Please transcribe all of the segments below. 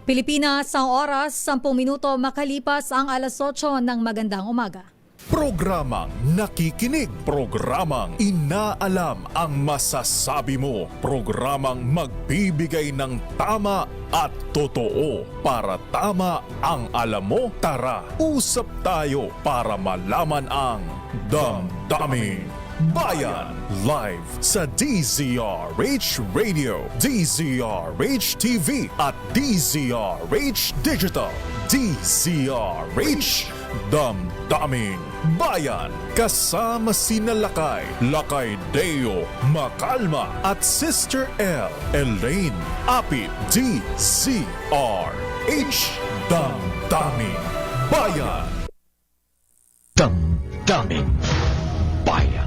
Pilipinas, ang oras, 10 minuto makalipas ang alas 8 ng magandang umaga. Programang nakikinig, programang inaalam ang masasabi mo, programang magbibigay ng tama at totoo. Para tama ang alam mo, tara, usap tayo para malaman ang Damdaming Bayan. Live sa DZRH Radio, DZRH TV at DZRH Digital. DZRH Damdaming Bayan. Kasama sina Lakay Deo Macalma at Sister L Elaine Apit. DZRH Damdaming Bayan. Damdaming Bayan.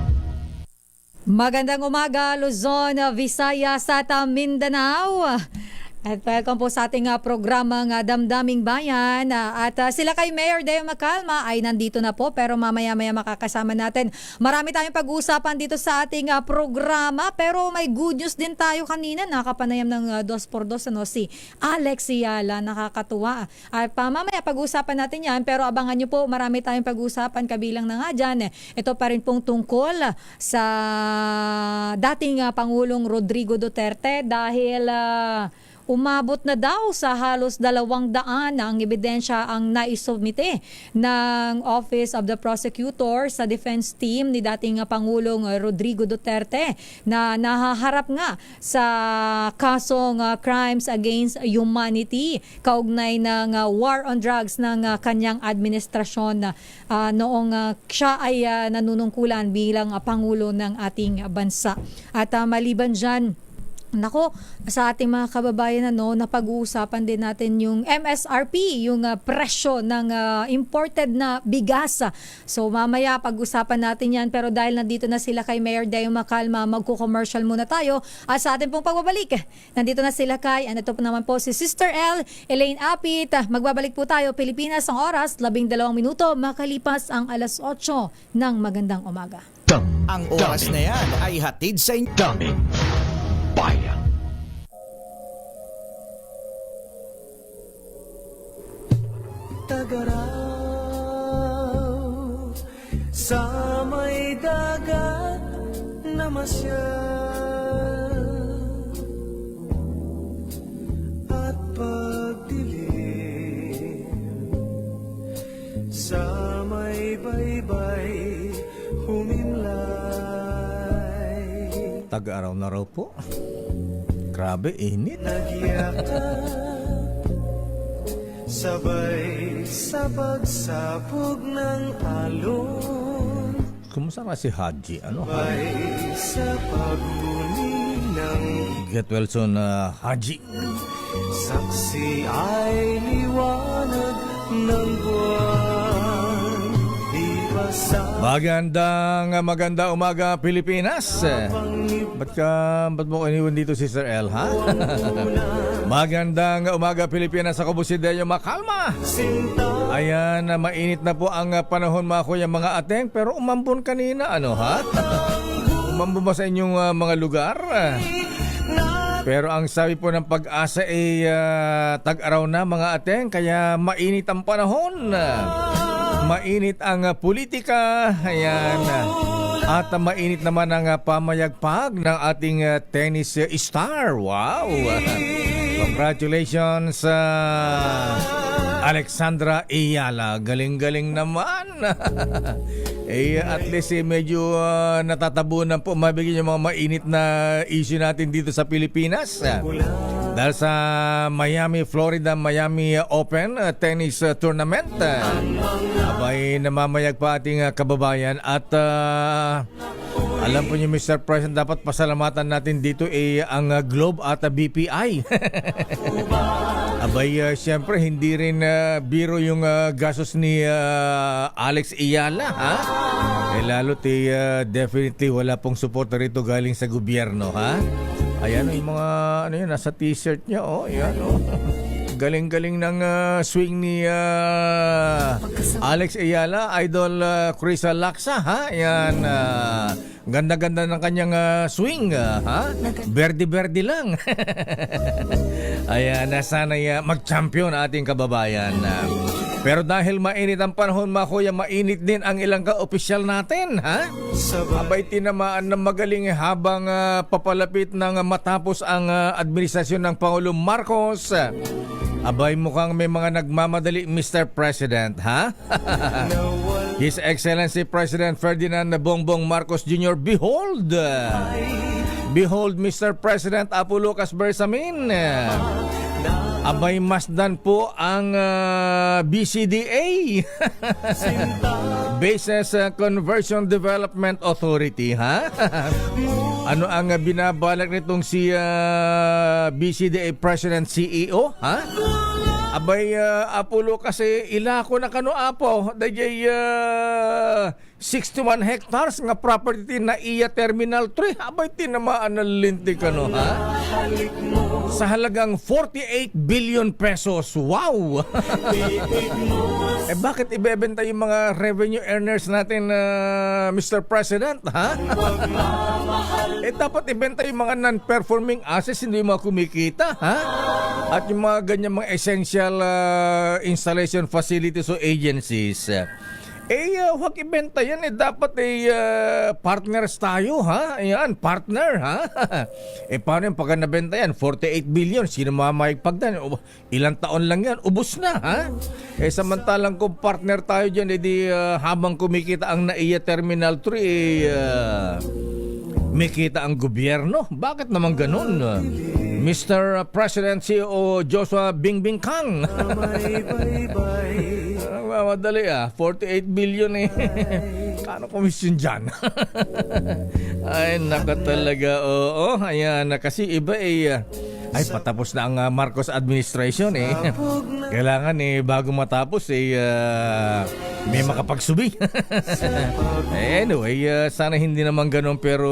Magandang umaga, Luzon, Visayas at Mindanao. At welcome po sa ating programang Damdaming Bayan. At sila kay Mayor Deo Macalma ay nandito na po, pero mamaya-maya makakasama natin. Marami tayong pag-uusapan dito sa ating programa, pero may good news din tayo kanina. Nakapanayam ng 2x2 si Alex Yala, nakakatuwa. At mamaya pag-uusapan natin yan, pero abangan nyo po, marami tayong pag-uusapan kabilang na nga dyan. Ito pa rin pong tungkol sa dating Pangulong Rodrigo Duterte dahil umabot na daw sa halos 200 ang ebidensya ang naisubmite ng Office of the Prosecutor sa defense team ni dating Pangulong Rodrigo Duterte na nahaharap nga sa kasong crimes against humanity kaugnay ng war on drugs ng kanyang administrasyon noong siya ay nanunungkulan bilang Pangulo ng ating bansa. At maliban dyan, nako, sa ating mga kababayan napag-uusapan din natin yung MSRP, yung presyo ng imported na bigas. So mamaya pag-usapan natin yan, pero dahil nandito na sila kay Mayor Deo Macalma, magko-commercial muna tayo. At sa ating pong pagbabalik, nandito na sila kay, ito po naman po si Sister L Elaine Apit. Magbabalik po tayo, Pilipinas, ang oras, 12 minuto, makalipas ang alas 8 ng magandang umaga. Ang oras na yan ay hatid sa Damdaming Bayan. Tagaraw sa may dagat na masyal at pagdilim sa may baybay humimlay. Tag-araw na raw po. Grabe, init. Nagyakap sabay sa pagsapog ng alon, Kumusta na si Haji? Ano? sabay sa paghuli ng Get well soon, Haji. saksi ay liwanag ng buwan. Di ba sa Magandang umaga, Pilipinas. Ba't mo iniwan dito si Sir L, ha? Magandang umaga, Pilipinas. Ako po si Deo Macalma. sinta Ayan, mainit na po ang panahon, mga kuya, mga ateng. Pero umambon kanina, ano, ha? Umambon ba sa inyong mga lugar? Pero ang sabi po ng Pag-asa ay tag-araw na, mga ateng. Kaya mainit ang panahon. Mainit ang politika. Ayan. At mainit naman ang pamayagpag ng ating tennis star. Wow! Congratulations sa Alexandra Iyala. Galing-galing naman. At least medyo natatabunan po mabigyan yung mga mainit na issue natin dito sa Pilipinas. Dahil sa Florida Miami Open tennis tournament. Abay, namamayag pa ating kababayan at alam po niyo, Mr. President, dapat pasalamatan natin dito ang Globe at BPI. Abay, siyempre, hindi rin biro yung gastos ni Alex Iyala, ha? Lalo't definitely wala pong suporta rito galing sa gobyerno, ha? Ayan, yung mga, nasa t-shirt niya, ayan, Galing-galing ng swing ni Alex Ayala, Idol Chris Laksa, ha? Ayan, Ganda-ganda ng kanyang swing, ha? Berde-berde lang. Ayan, nasanay mag-champion ating kababayan. Pero dahil mainit ang panahon, mga kuya, mainit din ang ilang ka-opisyal natin, ha? Abay tinamaan ng magaling habang papalapit ng matapos ang administrasyon ng Pangulong Marcos. Abay mukhang may mga nagmamadali, Mr. President, ha? His Excellency President Ferdinand Bongbong Marcos Jr. Behold! Behold, Mr. President Apo Lucas Bersamin. Abay masdan po ang BCDA. Business Conversion Development Authority, ha? Ano ang binabalak nitong si BCDA President CEO, ha? Abay Apollo kasi ilako na kano apo dayay 61 hectares nga property na iya Terminal 3. Abay tinamaan na linti kano, ha? Sa halagang 48 billion pesos. Wow! Bakit ibebenta yung mga revenue earners natin, Mr. President, ha? Dapat ibenta yung mga non-performing assets, hindi yung mga kumikita, ha? At yung mga ganyan mga essential installation facilities o agencies. Huwag ibenta yan. Dapat partners tayo, ha? Ayan, partner, ha? Paano yung pagka nabenta yan? 48 billion. Sino mamayagpagdan? Ilang taon lang yan. Ubus na, ha? Samantalang kung partner tayo dyan, habang kumikita ang NAIA Terminal 3, may kita ang gobyerno. Bakit naman ganun? Mr. President CEO Joshua Bingbing Kang. Madali 48 billion Kano komisyon dyan? Ay, naka talaga. Oo, ayan. Kasi iba ay patapos na ang Marcos administration Kailangan bago matapos may makapagsubi. Anyway, sana hindi naman ganun pero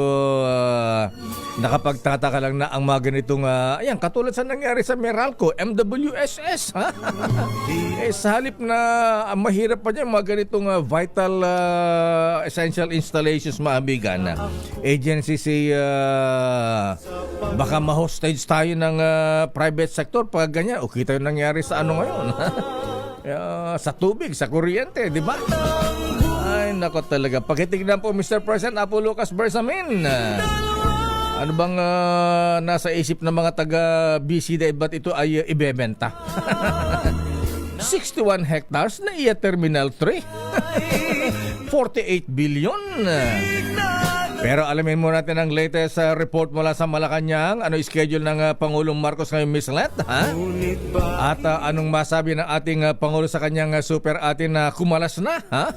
nakapagtataka lang na ang mga ganitong ayan, katulad sa nangyari sa Meralco, MWSS, ha? Sa halip na mahirap pa dyan mga ganitong vital essential installations, maabigan agencies baka ma-hostage tayo ng private sector pag ganyan. O kita yung nangyari sa ano ngayon. Sa tubig, sa kuryente, di ba? Ay, nako talaga. Pagkitignan po, Mr. President Apo Lucas Bersamin. Ano bang nasa isip ng mga taga-BCD ba't ito ay ibebenta? 61 hectares na iya Terminal 3. 48 billion. Pero alamin mo natin ang latest report mula sa Malacanang. Ano schedule ng Pangulong Marcos ngayon, Miss Let, ha? At anong masabi ng ating Pangulo sa kanyang super atin na kumalas na, ha?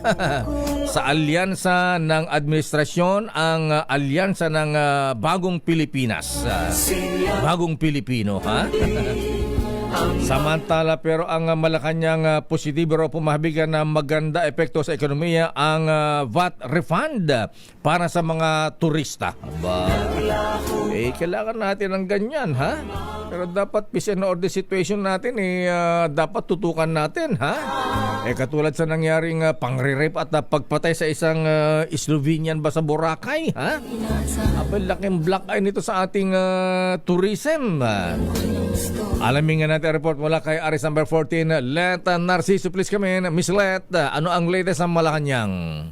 Sa alyansa ng administrasyon, ang alyansa ng Bagong Pilipinas. Bagong Pilipino, ha? Samantala pero ang Malacanang positibo raw pumahabigan na maganda epekto sa ekonomiya ang VAT refund para sa mga turista. Kailangan natin ng ganyan, ha? Pero dapat peace and order situation natin dapat tutukan natin, ha? Katulad sa nangyaring pangre-rape at pagpatay sa isang Slovenian ba sa Boracay, ha? Abay, laking black eye nito sa ating tourism. Alamin nga natin report mula kay Aris number 14, Let Narciso, please come in. Miss Let, ano ang latest sa Malacanang?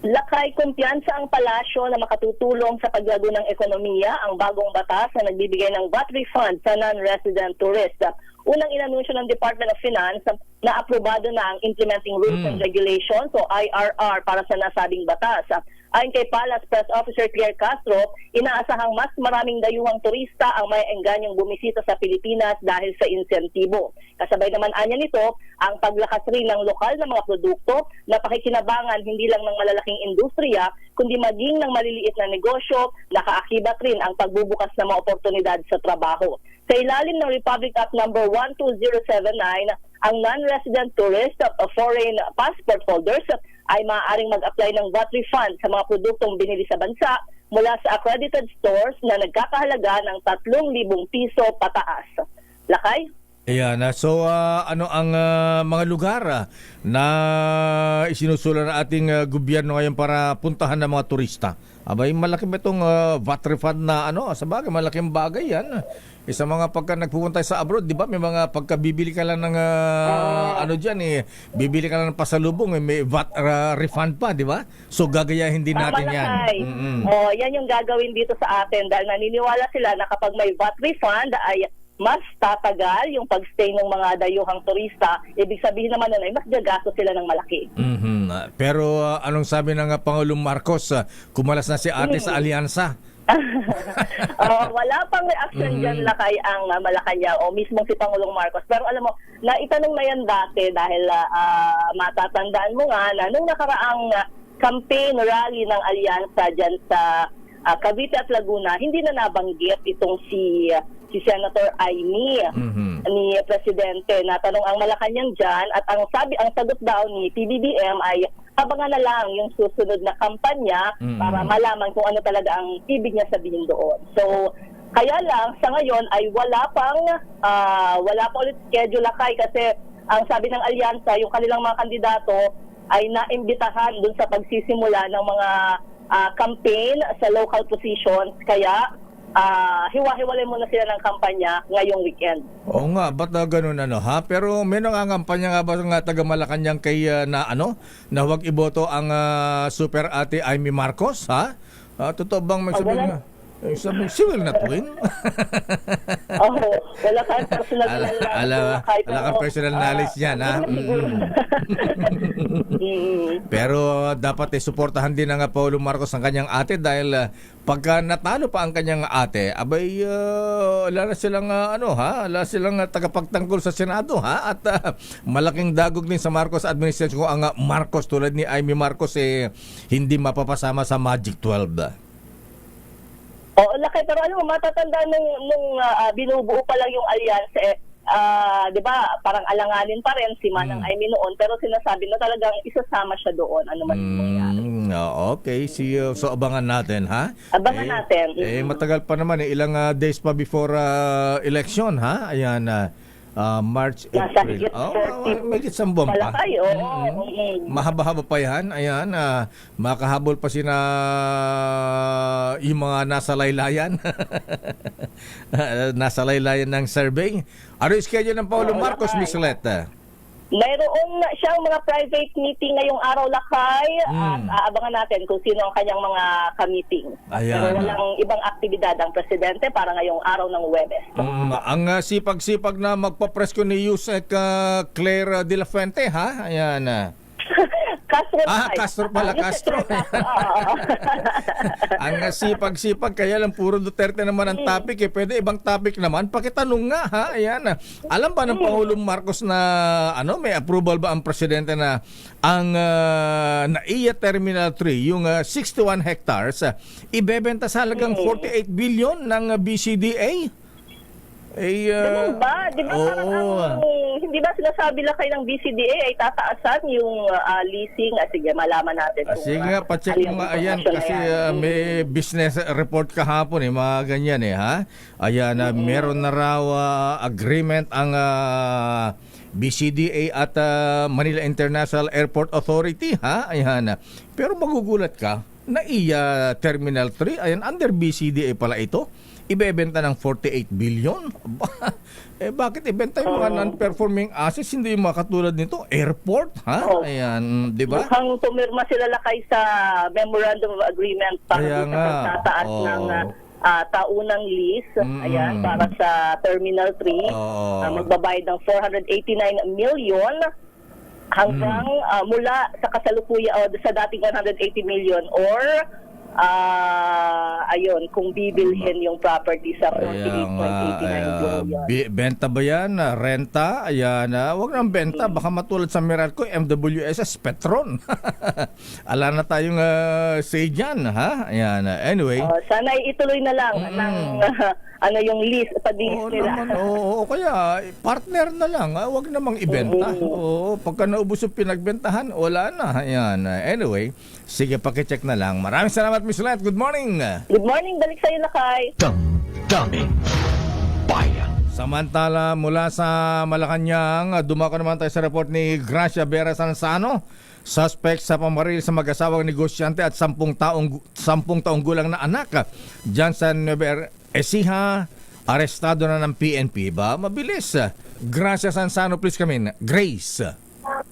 Lakay kumpiyansa ang palasyo na makatutulong sa paglago ng ekonomiya ang bagong batas na nagbibigay ng VAT refund sa non-resident tourist. Unang inanunsyo ng Department of Finance na aprobado na ang Implementing Rules and Regulations o IRR para sa nasabing batas. Ayon kay Palace Press Officer Claire Castro, inaasahang mas maraming dayuhang turista ang may engganyong bumisita sa Pilipinas dahil sa insentibo. Kasabay naman anya nito, ang paglakas rin ng lokal na mga produkto na pakikinabangan hindi lang ng malalaking industriya, kundi maging ng maliliit na negosyo, nakaakibat rin ang pagbubukas ng mga oportunidad sa trabaho. Sa ilalim ng Republic Act number 12079, ang non-resident tourist o foreign passport holders ay maaaring mag-apply ng VAT refund sa mga produktong binili sa bansa mula sa accredited stores na nagkakahalaga ng 3,000 piso pataas. Lakay? Ayan, so ano ang mga lugar na isinusulong ng ating gobyerno ngayon para puntahan ng mga turista? Abay, malaki ba itong VAT refund na ano? Sa bagay, malaking bagay yan. Sa mga pagka nagpupunta sa abroad, di ba? May mga pagka bibili ka lang ng ano dyan bibili ka lang ng pasalubong, may VAT refund pa, di ba? So gagayahin din natin yan. Yan yung gagawin dito sa atin dahil naniniwala sila na kapag may VAT refund ay mas tatagal yung pagstay ng mga dayuhang turista. Ibig sabihin naman nun ay mas gagastos sila ng malaki. Pero anong sabi ng Pangulong Marcos? Kumalas na si ate sa alyansa. Wala pang reaction dyan lakay ang Malacanang o mismong si Pangulong Marcos. Pero alam mo, naitanong na yan dati dahil matatandaan mo nga na nung nakaraang campaign rally ng alyansa dyan sa Cavite at Laguna, hindi na nabanggit itong si Senator Aimee ni Presidente. Natanong ang Malacanang dyan at ang sagot daw ni PBBM ay abangan na lang yung susunod na kampanya para malaman kung ano talaga ang ibig niya sabihin doon. So, kaya lang sa ngayon ay wala pa ulit schedule lakay kasi ang sabi ng alyansa, yung kanilang mga kandidato ay naimbitahan dun sa pagsisimula ng mga campaign sa local positions. Kaya hiwa-hiwalay muna sila ng kampanya ngayong weekend. Oo nga, ba't ganun ha? Pero may nangangampanya nga ba ng taga Malacanang kay na huwag iboto ang Super Ate Aimee Marcos, ha? Totoo bang may sabihin nga? She will not win. Wala kang personal Wala kang personal knowledge yan, ha? Pero dapat suportahan din ng Pangulong Marcos ang kanyang ate dahil pagka natalo pa ang kanyang ate, abay wala na silang wala silang tagapagtanggol sa Senado, ha? At malaking dagog din sa Marcos administration kung ang Marcos tulad ni Aimee Marcos hindi mapapasama sa Magic 12. Laki, pero alam mo, matatanda nung binubuo pa lang yung alyansa, di ba, parang alanganin pa rin si Manang Aimee noon, pero sinasabi na talagang isasama siya doon. Ano man yung mangyari. Okay, so abangan natin, ha? Abangan natin. Matagal pa naman, ilang days pa before election, ha? Ayan, March, Nasa April. higit 40 may isang buwan pa. Malakay, Mahaba-haba pa yan. Ayan, makahabol pa sina yung mga nasa laylayan. Nasa laylayan ng survey. Ano yung schedule ng Pangulong Marcos, Miss Letta? Mayroong siyang mga private meeting ngayong araw lakay at aabangan natin kung sino ang kanyang mga ka-meeting. Pero walang ibang aktibidad ang Presidente para ngayong araw ng Huwebes. Ang sipag-sipag na magpapresko ni Yusek Claire de la Fuente, ha? Ayan. Castro pala, Castro. Ang sipag-sipag, kaya lang puro Duterte naman ang topic Pwede ibang topic naman. Pakitanong nga, ha? Ayan. Alam ba ng Pangulong Marcos na may approval ba ang Presidente na ang NAIA Terminal 3, yung 61 hectares, ibebenta sa halagang 48 billion ng BCDA? Ganun ba? Di ba parang hindi ba sinasabi lang kayo ng BCDA ay tataasan yung leasing? Sige, malaman natin. Sige nga, pacheck mo nga ayan kasi may business report kahapon mga ganyan ha. Ayan, meron na raw agreement ang BCDA at Manila International Airport Authority, ha? Ayan. Pero magugulat ka, NAIA Terminal 3, ayan, under BCDA pala ito. Ibebenta ng 48 billion? Bakit ibenta yung mga non-performing assets? Hindi yung mga katulad nito. Airport, ha? Ayan, di ba? Mukhang pumirma sila lakay sa Memorandum of Agreement para sa pagtataas ng taunang lease. Ayan, para sa Terminal 3. Magbabayad ng 489 million hanggang mula sa kasalukuyan o sa dating 180 million or ayun, kung bibilhin yung property sa 48.89 billion. Benta ba yan? Renta? Ayan, wag nang benta. Baka matulad sa Meralco, MWSS, Petron. Ala na tayong say dyan, ha? Ayan, anyway. Sana ituloy na lang ng yung list, padilis nila. Oo, kaya partner na lang. Wag namang ibenta. Oo, pagka naubos yung pinagbentahan, wala na. Ayan, anyway. Sige, pakicheck na lang. Maraming salamat, Miss Let. Good morning. Good morning. Balik sa'yo, Lakay. Damdaming Bayan. Samantala, mula sa Malacanang, dumako naman tayo sa report ni Gracia Vera Sansano. Suspect sa pamaril sa mag-asawang negosyante at 10 taong gulang na anak. Diyan sa Nueva Ecija, arestado na ng PNP. Ba, mabilis. Gracia Sansano, please come in. Grace.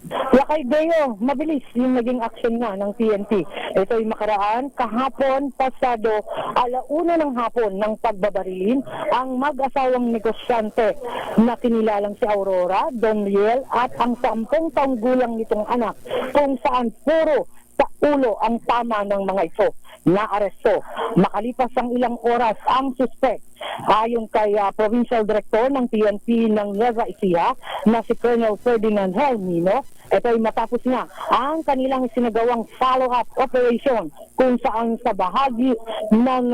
Lakay Deo, mabilis yung naging action nga ng PNP. Ito'y makaraan, kahapon, pasado, 1:00 ng hapon ng pagbabarilin ang mag-asawang negosyante na kinilalang si Aurora, Don Riel at ang 10 taong gulang nitong anak kung saan puro sa ulo ang tama ng mga ito na aresto. Makalipas ang ilang oras ang suspect. Ayon kay Provincial Director ng PNP ng Nueva Ecija na si Colonel Ferdinand Helmino, ito ay matapos nga ang kanilang sinagawang follow-up operation kung saan sa bahagi ng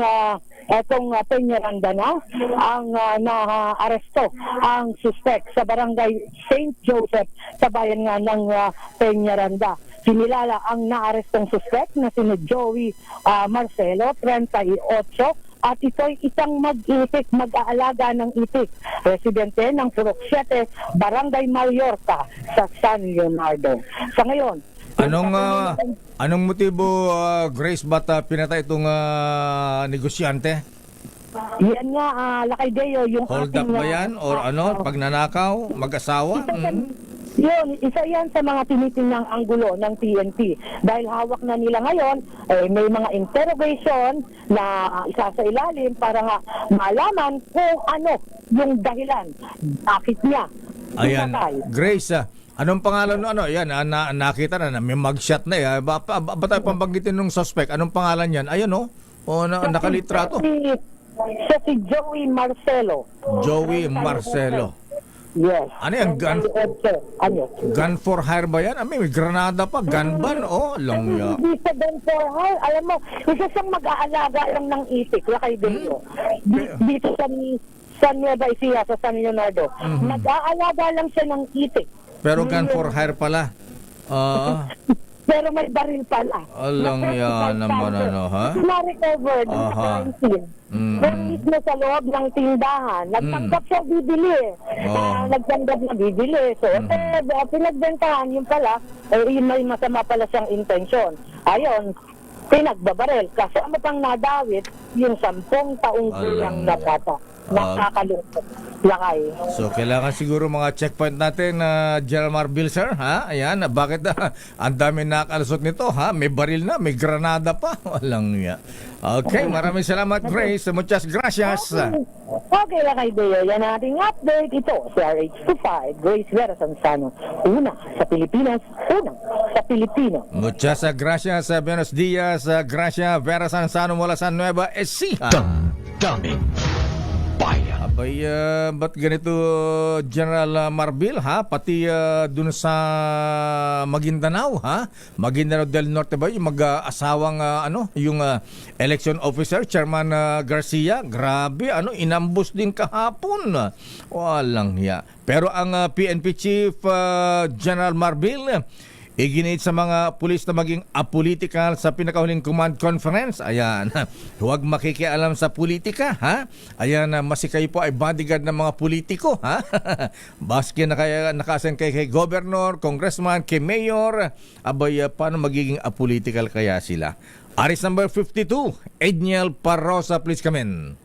etong Peñaranda na ang naaresto ang suspect sa barangay St. Joseph sa bayan nga ng Peñaranda. Sinilala ang naarestong suspect na si Joey Marcelo, 38, at ito'y isang mag-itik, mag-aalaga ng itik. Residente ng Purok 7, Barangay Mallorca sa San Leonardo. Sa ngayon, Anong motibo, Grace, ba't pinatay itong negosyante? yan nga, Lakay Deo, yung Hold up ba yan? Or pagnanakaw? Mag-asawa? Yun, isa yan sa mga tinitinang anggulo ng PNP. Dahil hawak na nila ngayon, may mga interrogation na isa sa ilalim para nga malaman kung ano yung dahilan. Bakit niya? Ayan, pinatay. Grace, anong pangalan no? Yan, nakita na, may mugshot na eh. Ba tayo pambanggitin ng suspect? Anong pangalan yan? Ayan nakalitrato. Si Joey Marcelo. Joey Marcelo. Yes. Ano yan? Gun for hire ba yan? May granada pa, gun ban, langya. Hindi sa gun for hire. Alam mo, isa siyang mag-aalaga lang ng itik, Lakay Deo. Dito sa Nueva Ecija, sa San Leonardo. Mag-aalaga lang siya ng itik. Pero gun for hire pala. Pero may baril pala. Alang yan naman ha? Na-recover dun sa crime scene. Kung mismo sa loob ng tindahan, nagtanggap siya bibili. Nagtanggap na bibili. So, pinagbentahan yun pala, yun may masama pala siyang intensyon. Ayon, pinagbabaril. Kasi ano pang nadawit, yung 10 taong gulang na bata. Nakakalungkot. Lakay. So, kailangan siguro mga checkpoint natin na General Marbil, sir, ha? Ayan, bakit ang dami nakakalusot nito, ha? May baril na, may granada pa. Walang niya. Okay, maraming salamat, Grace. Muchas gracias. Okay, Lakay Deo. Yan ang ating update. Ito, si RH25, Grace Vera Sansano. Una sa Pilipinas, unang sa Pilipino. Muchas gracias, Buenos Dias, Gracia Vera Sansano mula sa Nueva Ecija. Damdamin Bayan. Abay, ba't ganito, General Marbil, ha? Pati dun sa Maguindanao, ha? Maguindanao del Norte ba? Yung mag-asawang, yung election officer, Chairman Garcia. Grabe, inambus din kahapon. Walang hiya. Pero ang PNP Chief, General Marbil, iginit sa mga pulis na maging apolitical sa pinakahuling command conference. Ayan, huwag makikialam sa politika, ha? Ayan, masi kayo po ay bodyguard ng mga politiko, ha? Baski na kaya nakasan kay governor, congressman, kay mayor, abay, paano magiging apolitical kaya sila? Aris number 52, Edniel Parrosa, please come in.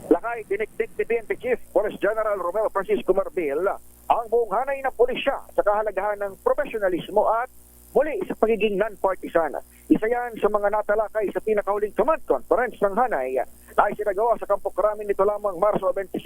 Lakay, dinikdik ni PNP Chief Police General Romeo Francisco Marbil ang buong hanay ng pulisya sa kahalagahan ng profesionalismo at muli sa pagiging non-partisan. Isa yan sa mga natalakay sa pinakahuling command conference ng hanay na isinagawa sa Campo Crame nito lamang Marso 25.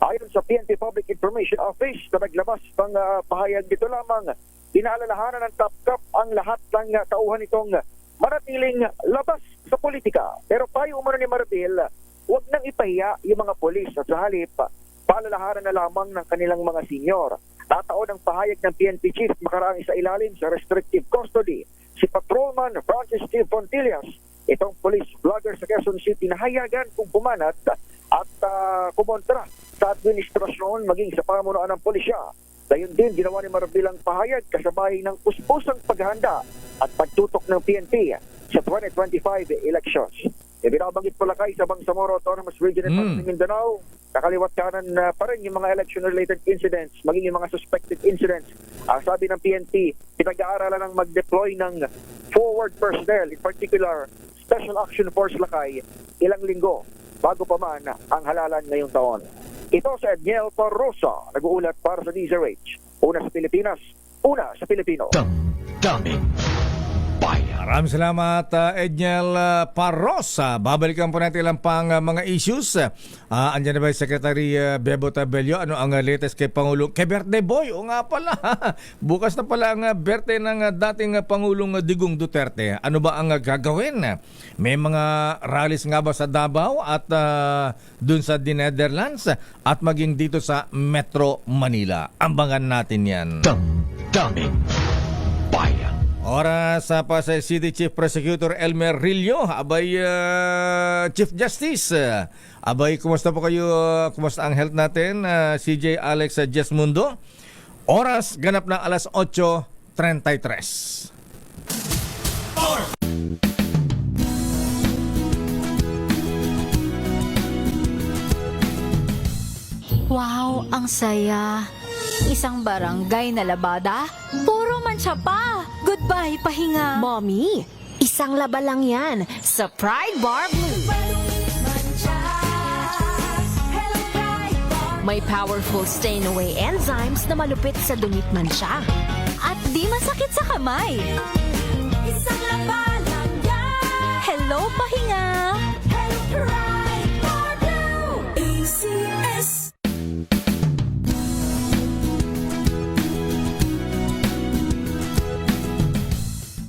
Ayon sa PNP Public Information Office na naglabas ng pahayag nito lamang, inaalalahanan ng TAPCAP ang lahat ng tauhan nitong manatiling labas sa politika. Pero payo umano ni Marbil, huwag nang ipahiya yung mga polis at sa halip, palalahanan na lamang ng kanilang mga senior. Tataon ang pahayag ng PNP Chief makaraang sa ilalim sa restrictive custody si Patrolman Francis Steve Fontillas. Itong police vlogger sa Quezon City na hayagan kung pumanat at kumontra sa administrasyon maging sa pamunuan ng pulisya. Dayon din ginawa ni Marbil ang pahayag kasabay ng puspusang paghahanda at pagtutok ng PNP sa 2025 elections. Binabanggit po lakay sa Bangsamoro Autonomous Region in Mindanao. Kakaliwat kanan pa rin yung mga election-related incidents, maging yung mga suspected incidents. Sabi ng PNP, pinag-aaralan ng mag-deploy ng forward personnel, in particular, Special Action Force Lakay, ilang linggo bago pa man ang halalan ngayong taon. Ito sa Edniel Parrosa, nag-uulat para sa DZRH. Una sa Pilipinas, una sa Pilipino. Damdaming Bayan. Maraming salamat, Edniel Parrosa. Babalikan po natin lang pang mga issues. Andyan na ba yung Secretary Bebo Tabello? Ano ang latest kay Pangulong? Kay birthday boy, o nga pala. Bukas na pala ang birthday ng dating Pangulong Digong Duterte. Ano ba ang gagawin? May mga rallies nga ba sa Davao at dun sa Netherlands at maging dito sa Metro Manila? Ambangan natin yan. Damdaming Bayan. Oras pa sa City Chief Prosecutor Elmer Rillo. Abay, Chief Justice. Abay, kumusta po kayo? Kumusta ang health natin? CJ Alex Jesmundo. Oras ganap na alas 8:33. Wow, ang saya. Isang barangay na labada, puro mancha pa. Goodbye, pahinga. Mommy, isang laba lang yan sa Pride Bar Blue. May powerful stain-away enzymes na malupit sa dumit mansya. At di masakit sa kamay. Isang laba lang yan. Hello, pahinga. Hello, Pride Bar Blue. ACS.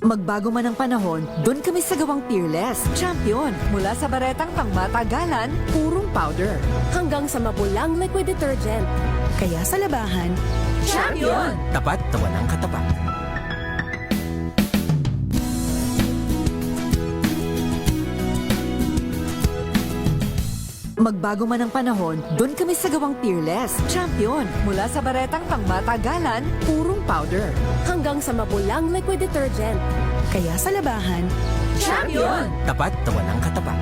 Magbago man ang panahon, doon kami sa gawang Peerless. Champion, mula sa baretang pangmatagalan, purong powder. Hanggang sa mapulang liquid detergent. Kaya sa labahan, Champion! Tapat na walang katapat. Magbago man ang panahon, doon kami sa gawang Peerless. Champion, mula sa baretang pangmatagalan, purong powder. hanggang sa mapulang liquid detergent. Kaya sa labahan, Champion! Tapat na walang katapat.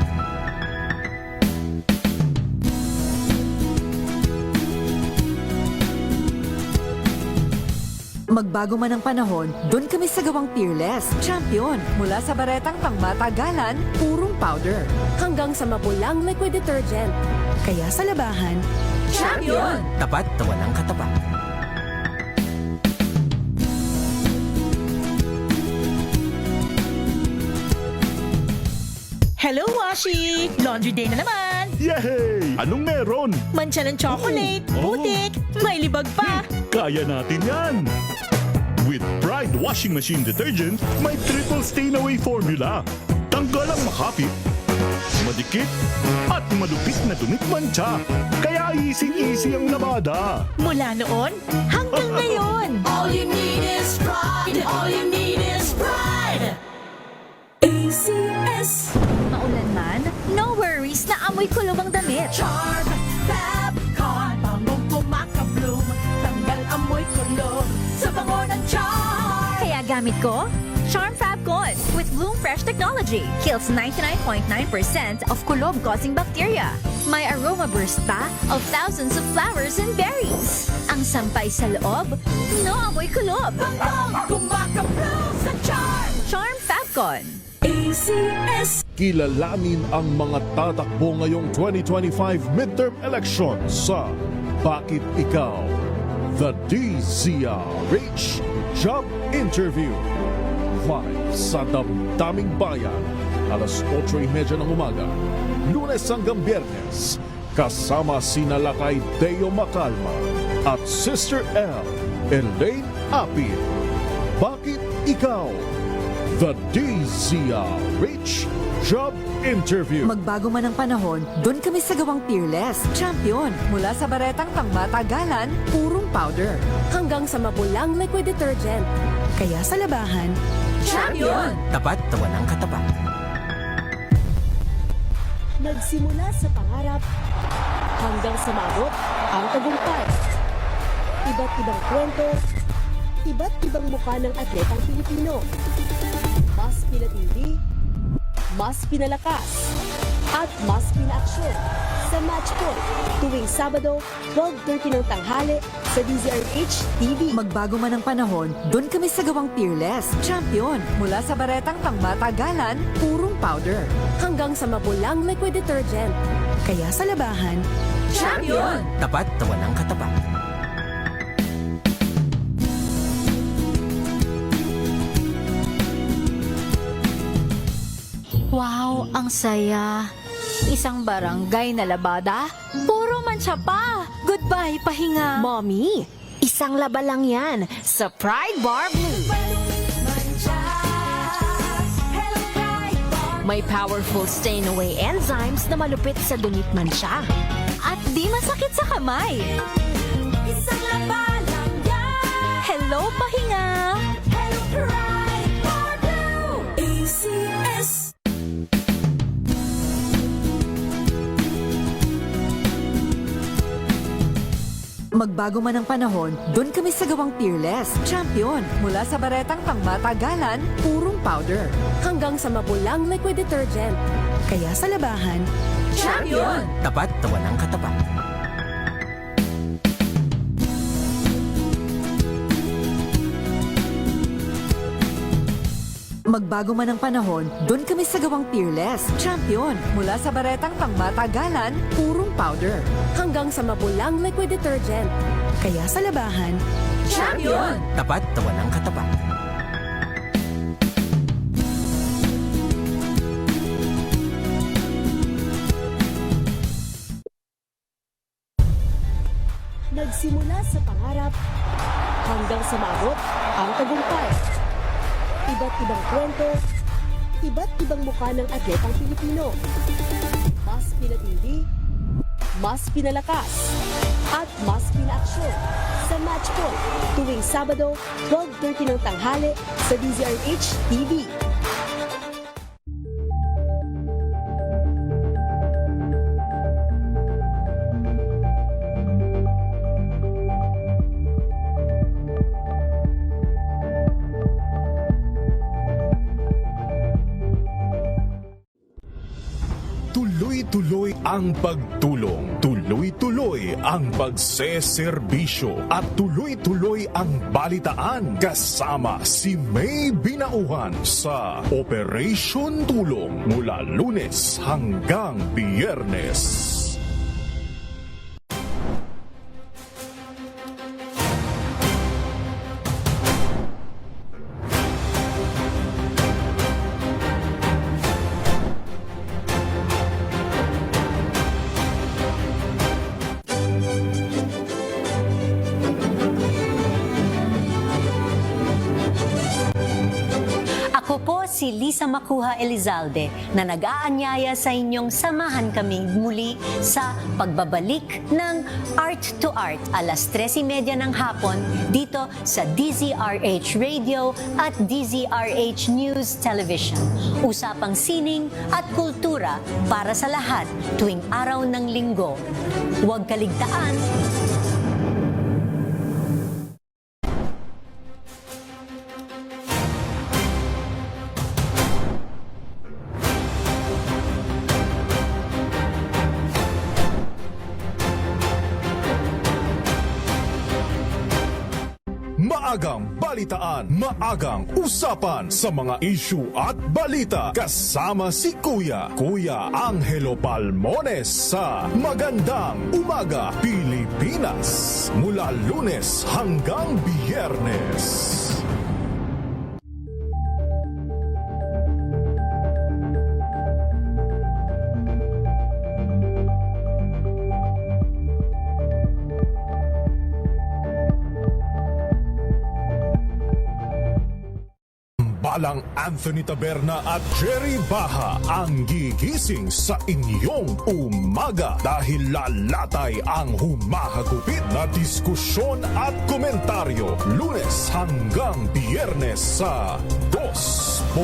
Magbago man ang panahon, doon kami sa gawang Peerless. Champion, mula sa baretang pangmatagalan, purong powder. hanggang sa mapulang liquid detergent. Kaya sa labahan, Champion! Tapat na walang katapat. Hello, Washi! Laundry day na naman! Yay! Anong meron? Mancha ng chocolate, putik, may libag pa! Kaya natin yan! With Pride Washing Machine Detergent, may triple stain-away formula. Tanggal ang makapit, madikit, at malupit na dumit mancha. Kaya easy-easy ang labada. Mula noon hanggang ngayon! All you need is pride! All you need is pride! ACS! Maulan man, no worries na amoy kulob ang damit. Charm, Fabcon, bangong kumakabloom, tanggal amoy kulob, sa bango ng charm. Kaya gamit ko, Charm Fabcon with Bloom Fresh Technology. Kills 99.9% of kulob-causing bacteria. May aroma burst pa of thousands of flowers and berries. Ang sampay sa loob, no amoy kulob. Bangong kumakabloom sa charm. Charm Fabcon. ACS! Kilalanin ang mga tatakbo ngayong 2025 midterm elections sa Bakit Ikaw? The DZRH Job Interview. Live sa Damdaming Bayan, alas 8:30 ng umaga, Lunes hanggang Biyernes, kasama sina Lakay Deo Macalma at Sister L. Elaine Apil. Bakit Ikaw? The DZRH Job Interview. Magbago man ang panahon, doon kami sa gawang Peerless. Champion, mula sa baretang pangmatagalan, purong powder. hanggang sa mapulang liquid detergent. Kaya sa labahan, Champion! Tapat na walang katapat. nagsimula sa pangarap hanggang sa maabot ang tagumpay. Iba't ibang kwento, iba't ibang mukha ng atletang Pilipino. Mas pinatili, mas pinalakas, at mas pinaaksyon sa Match Point tuwing Sabado, 12:30 ng tanghali sa DZRH TV. Magbago man ang panahon, doon kami sa gawang Peerless. Champion, mula sa baretang pangmatagalan, purong powder. Hanggang sa mapulang liquid detergent. Kaya sa labahan, Champion! Tapat na walang katapat. Wow, ang saya. Isang barangay na labada, puro mancha pa. Goodbye, pahinga. Mommy, isang laba lang yan sa Pride Bar Blue. May powerful stain-away enzymes na malupit sa dunit mansya. At di masakit sa kamay. Isang laba lang yan. Hello, pahinga. Hello, Pride Bar Blue. ACS. Magbago man ang panahon, doon kami sa gawang Peerless. Champion, mula sa baretang pangmatagalan, purong powder. hanggang sa mapulang liquid detergent. Kaya sa labahan, Champion! Tapat na walang katapat. Magbago man ang panahon, doon kami sa gawang Peerless. Champion, mula sa baretang pangmatagalan, purong powder. hanggang sa mapulang liquid detergent. Kaya sa labahan, Champion! Tapat na walang katapat. nagsimula sa pangarap hanggang sa maabot ang tagumpay. Iba't ibang kwento, iba't ibang mukha ng atletang Pilipino. Mas pinatindi, mas pinalakas, at mas pinaaksyon sa Match Point tuwing Sabado, 12:30 ng tanghali sa DZRH TV. Tuloy-tuloy ang pagtulong, tuloy-tuloy ang pagseserbisyo at tuloy-tuloy ang balitaan kasama si May Binauhan sa Operation Tulong mula Lunes hanggang Biyernes. Ako po si Lisa Macuja Elizalde na nag-aanyaya sa inyong samahan kami muli sa pagbabalik ng Art to Art alas 3:30 ng hapon dito sa DZRH Radio at DZRH News Television. Usapang sining at kultura para sa lahat tuwing araw ng linggo. Huwag kaligtaan. Maagang balitaan, maagang usapan sa mga issue at balita kasama si Kuya Angelo Palmones sa Magandang Umaga Pilipinas mula Lunes hanggang Biyernes. Balang Anthony Taberna at Jerry Baha ang gigising sa inyong umaga dahil lalatay ang humahagupit na diskusyon at komentaryo Lunes hanggang Biyernes sa 2x2.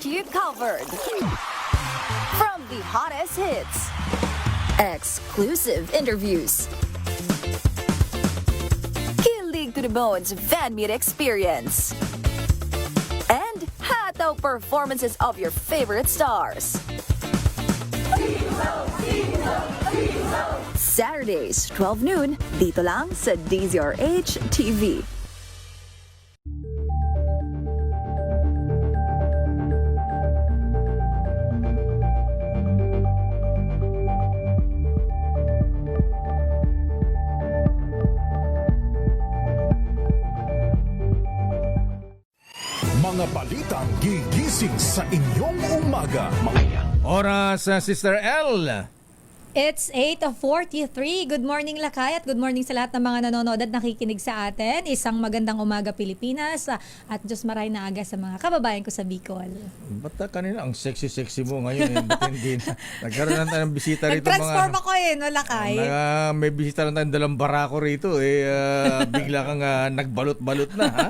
you covered. From the hottest hits, exclusive interviews, kilig to the bones fan meet experience, and hataw performances of your favorite stars. Saturdays, 12 noon, dito lang sa DZRH TV. Mga balitang gigising sa inyong umaga. Oras, Sister L. It's 8:43. Good morning, Lakay, at good morning sa lahat ng mga nanonood at nakikinig sa atin. Isang magandang umaga, Pilipinas, at Diyos maray na aga sa mga kababayan ko sa Bicol. Ba't kanina ang sexy-sexy mo ngayon? Ba't hindi na? Nagkaroon na tayong bisita rito. Nag-transform ako no, Lakay? May bisita na tayong dalang barako rito. Bigla kang nagbalot-balot na, ha?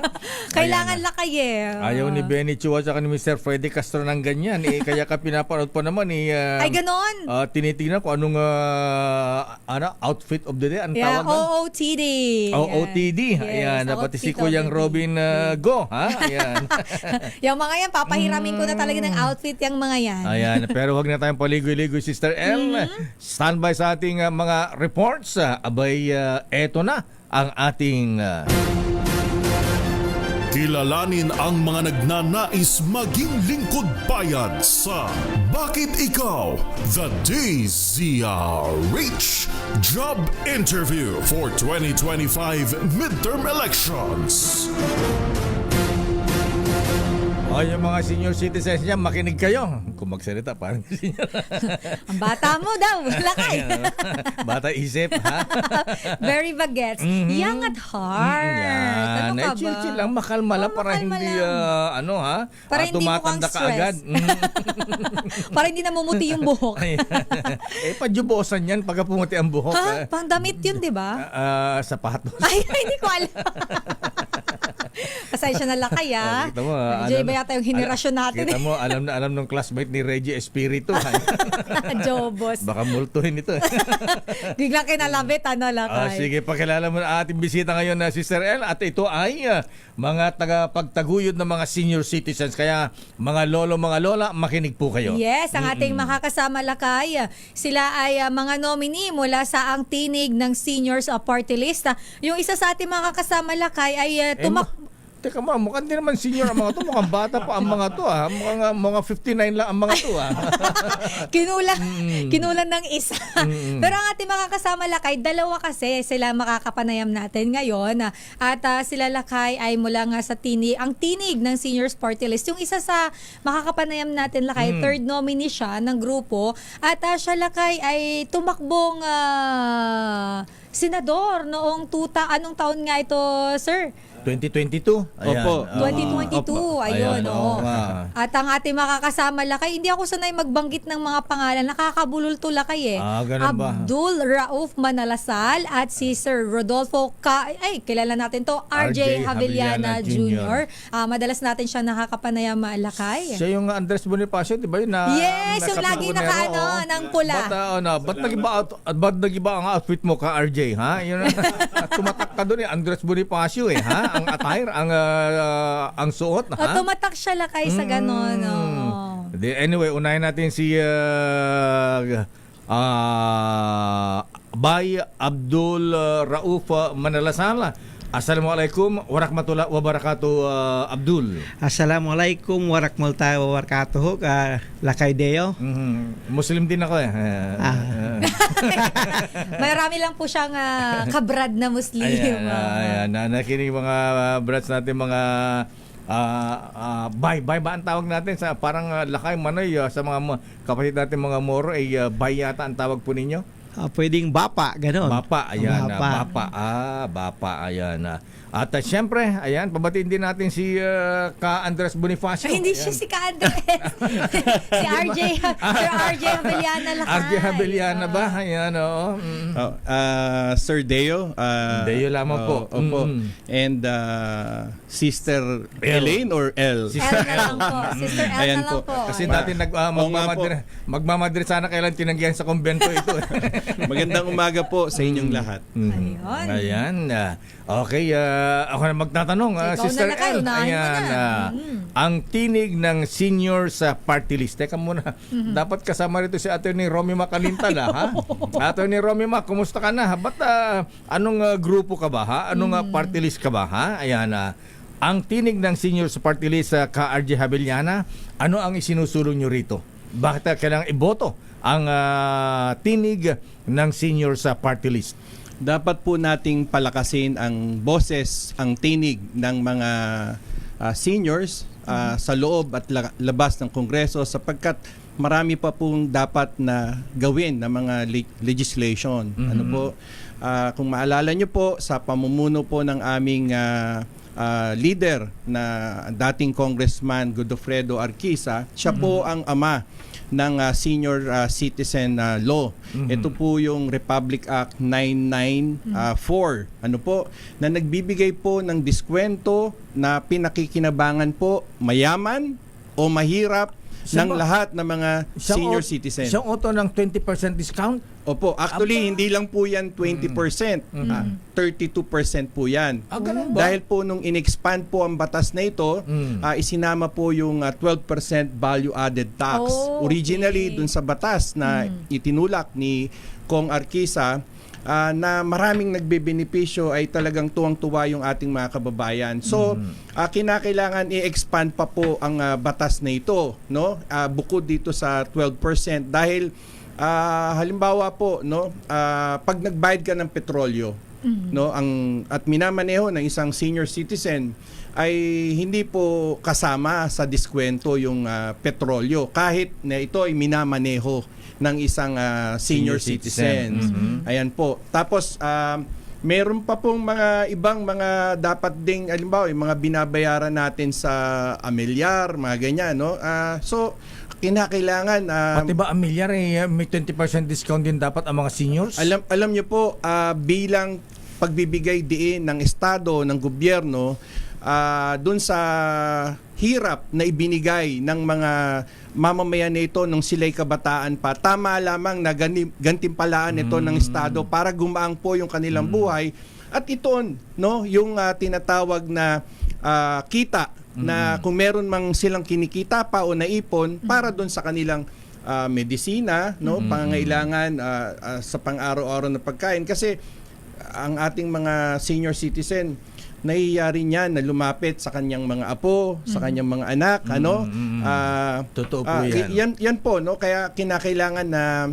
Kailangan Lakay Ayaw ni Benny Chua at ni Mr. Freddy Castro ng ganyan. Kaya ka pinapanood pa naman. Ay, ganon? Tinitingnan ko anong outfit of the day. Ang tawag doon? OOTD. OOTD. Ayan, dapat si Kuyang Robin Go. Ha? Ayan. Yung mga yan, papahiramin ko na talaga ng outfit yung mga yan. Ayan, pero wag na tayong paligoy-ligoy, Sister L. Standby sa ating mga reports. Abay, eto na ang ating... Kilalanin ang mga nagnanais maging lingkod bayan sa Bakit Ikaw? The DZRH Job Interview for 2025 Midterm Elections. Yung mga senior citizens niya, makinig kayo. Kung magsalita, parang senior. Ang bata mo daw, Lakay. Bata isip, ha? Very bagets. Young at heart. Yan. Ano ka ba? Chill lang, makalma lang para hindi, para hindi tumatanda ka stress. agad. Para hindi namumuti yung buhok. Padyubosan yan pagka pumuti ang buhok. Ha? Pang damit yun, di ba? Sapatos. Ay, hindi ko alam. Pasensya na Lakay, ha? Kita mo, Medyo iba yata yung henerasyon natin. Kita mo, alam ng classmate ni Reggie Espiritu. Jobos. Baka multuhin ito. Biglang kinalabit, Lakay? Sige, pakilala mo na ating bisita ngayon na Sister L. At ito ay mga tagapagtaguyod ng mga senior citizens. Kaya mga lolo, mga lola, makinig po kayo. Yes, ang ating makakasama Lakay. Sila ay mga nominee mula sa ang tinig ng seniors party list. Yung isa sa ating mga kasama Lakay ay Teka mo, mukhang di naman senior ang mga to. Mukhang bata pa ang mga to. Mukhang mga 59 lang ang mga to. Kinulan ng isa. Pero ang ating mga kasama Lakay, dalawa kasi sila makakapanayam natin ngayon. At sila Lakay ay mula nga sa ang tinig ng seniors party list. Yung isa sa makakapanayam natin Lakay, third nominee siya ng grupo. At siya Lakay ay tumakbong senador noong anong taon nga ito, sir? 2022. Ayan. Opo. 2022. Ayun. At ang ating makakasama Lakay, hindi ako sanay magbanggit ng mga pangalan. Nakakabulol-to Lakay ganun ba? Abdul Rauf Manalasal at si Sir Rodolfo kilala natin to, RJ Javellana Jr. Madalas natin siya nakakapanayam Lakay. Siya yung Andres Bonifacio, di ba yun? Yes, yung lagi ng pula. Ba't nag-iba ang outfit mo ka, RJ? Ha? Yun, tumatak ka doon Andres Bonifacio ha? Ang attire, ang suot, ha? Tumatak siya Lakay sa ganon. Anyway, unahin natin si Bay Abdul Rauf Manalasala. Assalamualaikum warahmatullahi wabarakatuh, Abdul. Assalamualaikum warahmatullahi wabarakatuh, Lakay Deo. Muslim din ako Marami lang po siyang kabrad na Muslim. Ayan. Nakinig mga brats natin, mga bay ba ang tawag natin sa parang Lakay Manoy sa mga kapatid natin mga Moro ay bay yata ang tawag po ninyo? pwedeng bapa, ganon. Bapa, ayan. Bapa. Bapa, ayan. At syempre, ayan, pabatiin din natin si Ka Andres Bonifacio. Hindi Ayan. siya si Ka-Andres. Si RJ. Sir RJ Habeliana Lakay. RJ Habeliana ba? Ayan, oo. Sir Deo. Deo lamang po. Opo. And Sister Elaine or L? Sister L na lang po. Sister L Ayan na lang po. Kasi dati magmamadre sana kailan tinanggihan sa kumbento ito. Magandang umaga po sa inyong lahat. Ayan. Okay, ako na magtatanong. Ikaw Sister na kayo, L. unahin mo Ayan. na. Ang tinig ng senior sa party list. Teka muna. Dapat kasama rito si Atty. Romy Makalintala, ha? Atty. Romy Mac, kumusta ka na? Ba't anong grupo ka ba, ha? Anong party list ka ba, ha? Ayan. Ang tinig ng senior sa party list sa Ka-RJ Habeliana, ano ang isinusulong nyo rito? Bakit kailangang iboto ang tinig ng senior sa party list? Dapat po nating palakasin ang boses, ang tinig ng mga seniors sa loob at labas ng Kongreso sapagkat marami pa pong dapat na gawin na mga legislation. Ano po? Kung maalala nyo po, sa pamumuno po ng aming leader na dating Congressman Godofredo Arquisa, siya po ang ama ng senior citizen law. Ito po yung Republic Act 994. Ano po? Na nagbibigay po ng diskwento na pinakikinabangan po mayaman o mahirap ng lahat ng mga senior citizens. Siyang auto ng 20% discount? Opo, actually hindi lang po yan 20%, 32% po yan. Ganun ba? Dahil po nung in-expand po ang batas na ito, isinama po yung 12% value added tax. Originally dun sa batas na itinulak ni Kong Arquisa, na maraming nagbebenepisyo ay talagang tuwang-tuwa yung ating mga kababayan. So, kinakailangan i-expand pa po ang batas na ito, no? Bukod dito sa 12% dahil halimbawa po, no, pag nagbayad ka ng petrolyo, no, at minamaneho ng isang senior citizen ay hindi po kasama sa diskwento yung petrolyo kahit na ito ay minamaneho ng isang senior citizen. Ayan po. Tapos meron pa pong mga ibang mga dapat ding halimbawa yung mga binabayaran natin sa amilyar, mga ganyan, no? So kinakailangan pati ba amilyar may 20% discount din dapat ang mga seniors? Alam niyo po bilang pagbibigay diin ng estado, ng gobyerno dun sa hirap na ibinigay ng mga mamamayan nito nung sila'y kabataan pa, tama lamang na gantimpalaan ito ng estado para gumaang po yung kanilang buhay at ito, no, yung tinatawag na kita na kung meron mang silang kinikita pa o naipon para doon sa kanilang medisina, no, pangangailangan sa pang-araw-araw na pagkain kasi ang ating mga senior citizen nahiyari niya na lumapit sa kanyang mga apo, sa kanyang mga anak, ano? Totoo po yan. Yan po, no? Kaya kinakailangan na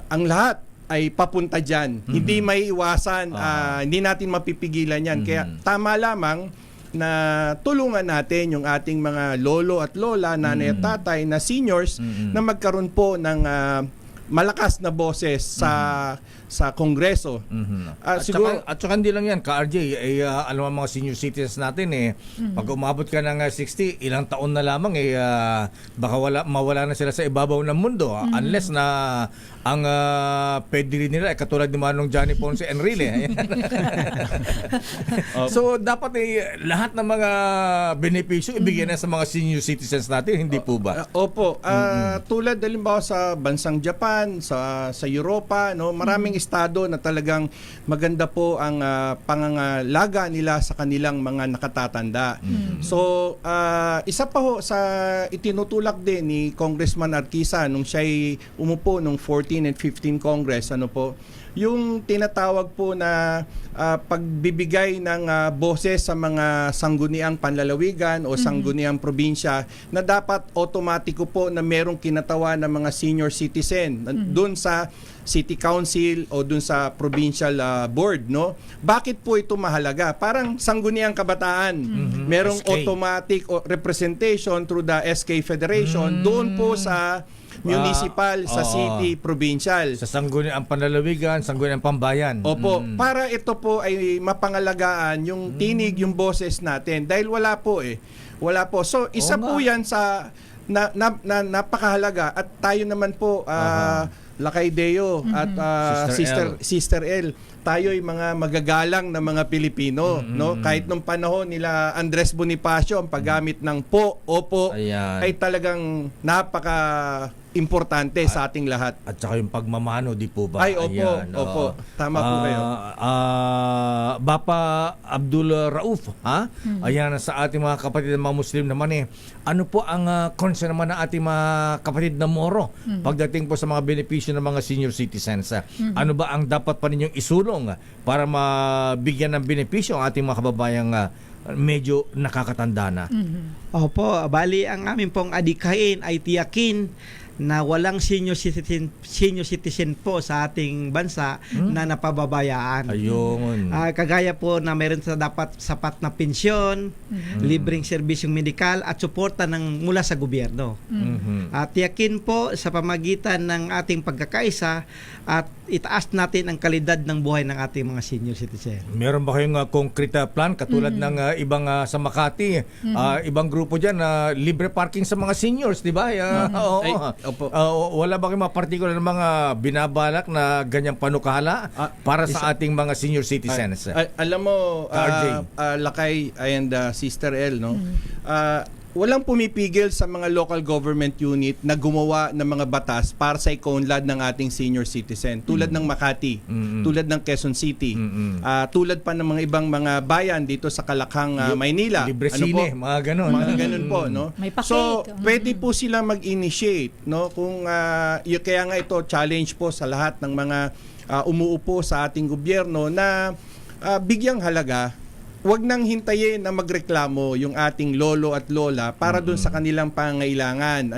ang lahat ay papunta diyan. Hindi may iwasan, hindi natin mapipigilan yan. Kaya tama lamang na tulungan natin yung ating mga lolo at lola, nanay at tatay na seniors na magkaroon po ng malakas na boses sa Kongreso. Siguro at saka hindi lang yan, Ka-RJ, alam mo mga senior citizens natin pag umabot ka ng 60, ilang taon na lamang baka mawala na sila sa ibabaw ng mundo unless na ang pedigree nila ay katulad ni Manong Johnny Ponce Enrile. So dapat lahat ng mga benepisyo ibigay na sa mga senior citizens natin, hindi po ba? Opo. Tulad halimbawa sa bansang Japan, sa Europa, no, maraming estado na talagang maganda po ang pangangalaga nila sa kanilang mga nakatatanda. So, isa pa ho sa itinutulak din ni Congressman Arquisa nung siya'y umupo nung 14 and 15 Congress, ano po, yung tinatawag po na pagbibigay ng boses sa mga sangguniang panlalawigan o sangguniang probinsya na dapat otomatiko po na merong kinatawa ng mga senior citizen doon sa city council o doon sa provincial board, no? Bakit po ito mahalaga? Parang sangguniang kabataan. Merong SK. automatic representation through the SK Federation doon po sa municipal, sa city, provincial. Sa sangguniang panlalawigan, sangguniang pambayan. Opo, para ito po ay mapangalagaan yung tinig, yung boses natin. Dahil wala po eh. Wala po. So, isa po yan sa napakahalaga. At tayo naman po, Lakay Deo at Sister L, tayo'y mga magagalang na mga Pilipino, no? Kahit nung panahon nila Andres Bonifacio, ang paggamit ng po, opo, ay talagang napaka importante sa ating lahat. At saka yung pagmamano, di po ba? Ay, opo, opo. Tama po kayo. Bapa Abdul Rauf, ha? Ayan, sa ating mga kapatid ng mga Muslim naman ano po ang concern naman ng ating mga kapatid na Moro pagdating po sa mga benepisyo ng mga senior citizens? Ano ba ang dapat pa ninyong isulong para mabigyan ng benepisyo ang ating mga kababayang medyo nakakatanda na? Opo, bali ang amin pong adikain ay tiyakin na walang senior citizen po sa ating bansa na napababayaan. Ayun. Kagaya po na meron sa dapat sapat na pensyon, libreng serbisyong medikal at suporta mula sa gobyerno. At tiyakin po sa pamagitan ng ating pagkakaisa at itaas natin ang kalidad ng buhay ng ating mga senior citizen. Meron ba kayong konkrete plan katulad ng ibang sa Makati, ibang grupo diyan na libre parking sa mga seniors, di ba? Wala ba kayong mga particular na mga binabalak na ganyang panukala para sa ating mga senior citizens? Alam mo, Lakay and Sister L, no? Walang pumipigil sa mga local government unit na gumawa ng mga batas para sa ikaunlad ng ating senior citizen. Tulad ng Makati, tulad ng Quezon City, tulad pa ng mga ibang mga bayan dito sa Kalakhang, Maynila. Libre sine, mga ganon. Mga ganon po, no? So, pwede po sila mag-initiate, no? Kung kaya nga ito challenge po sa lahat ng mga umuupo sa ating gobyerno na bigyang halaga. Huwag nang hintayin na magreklamo yung ating lolo at lola para doon sa kanilang pangailangan.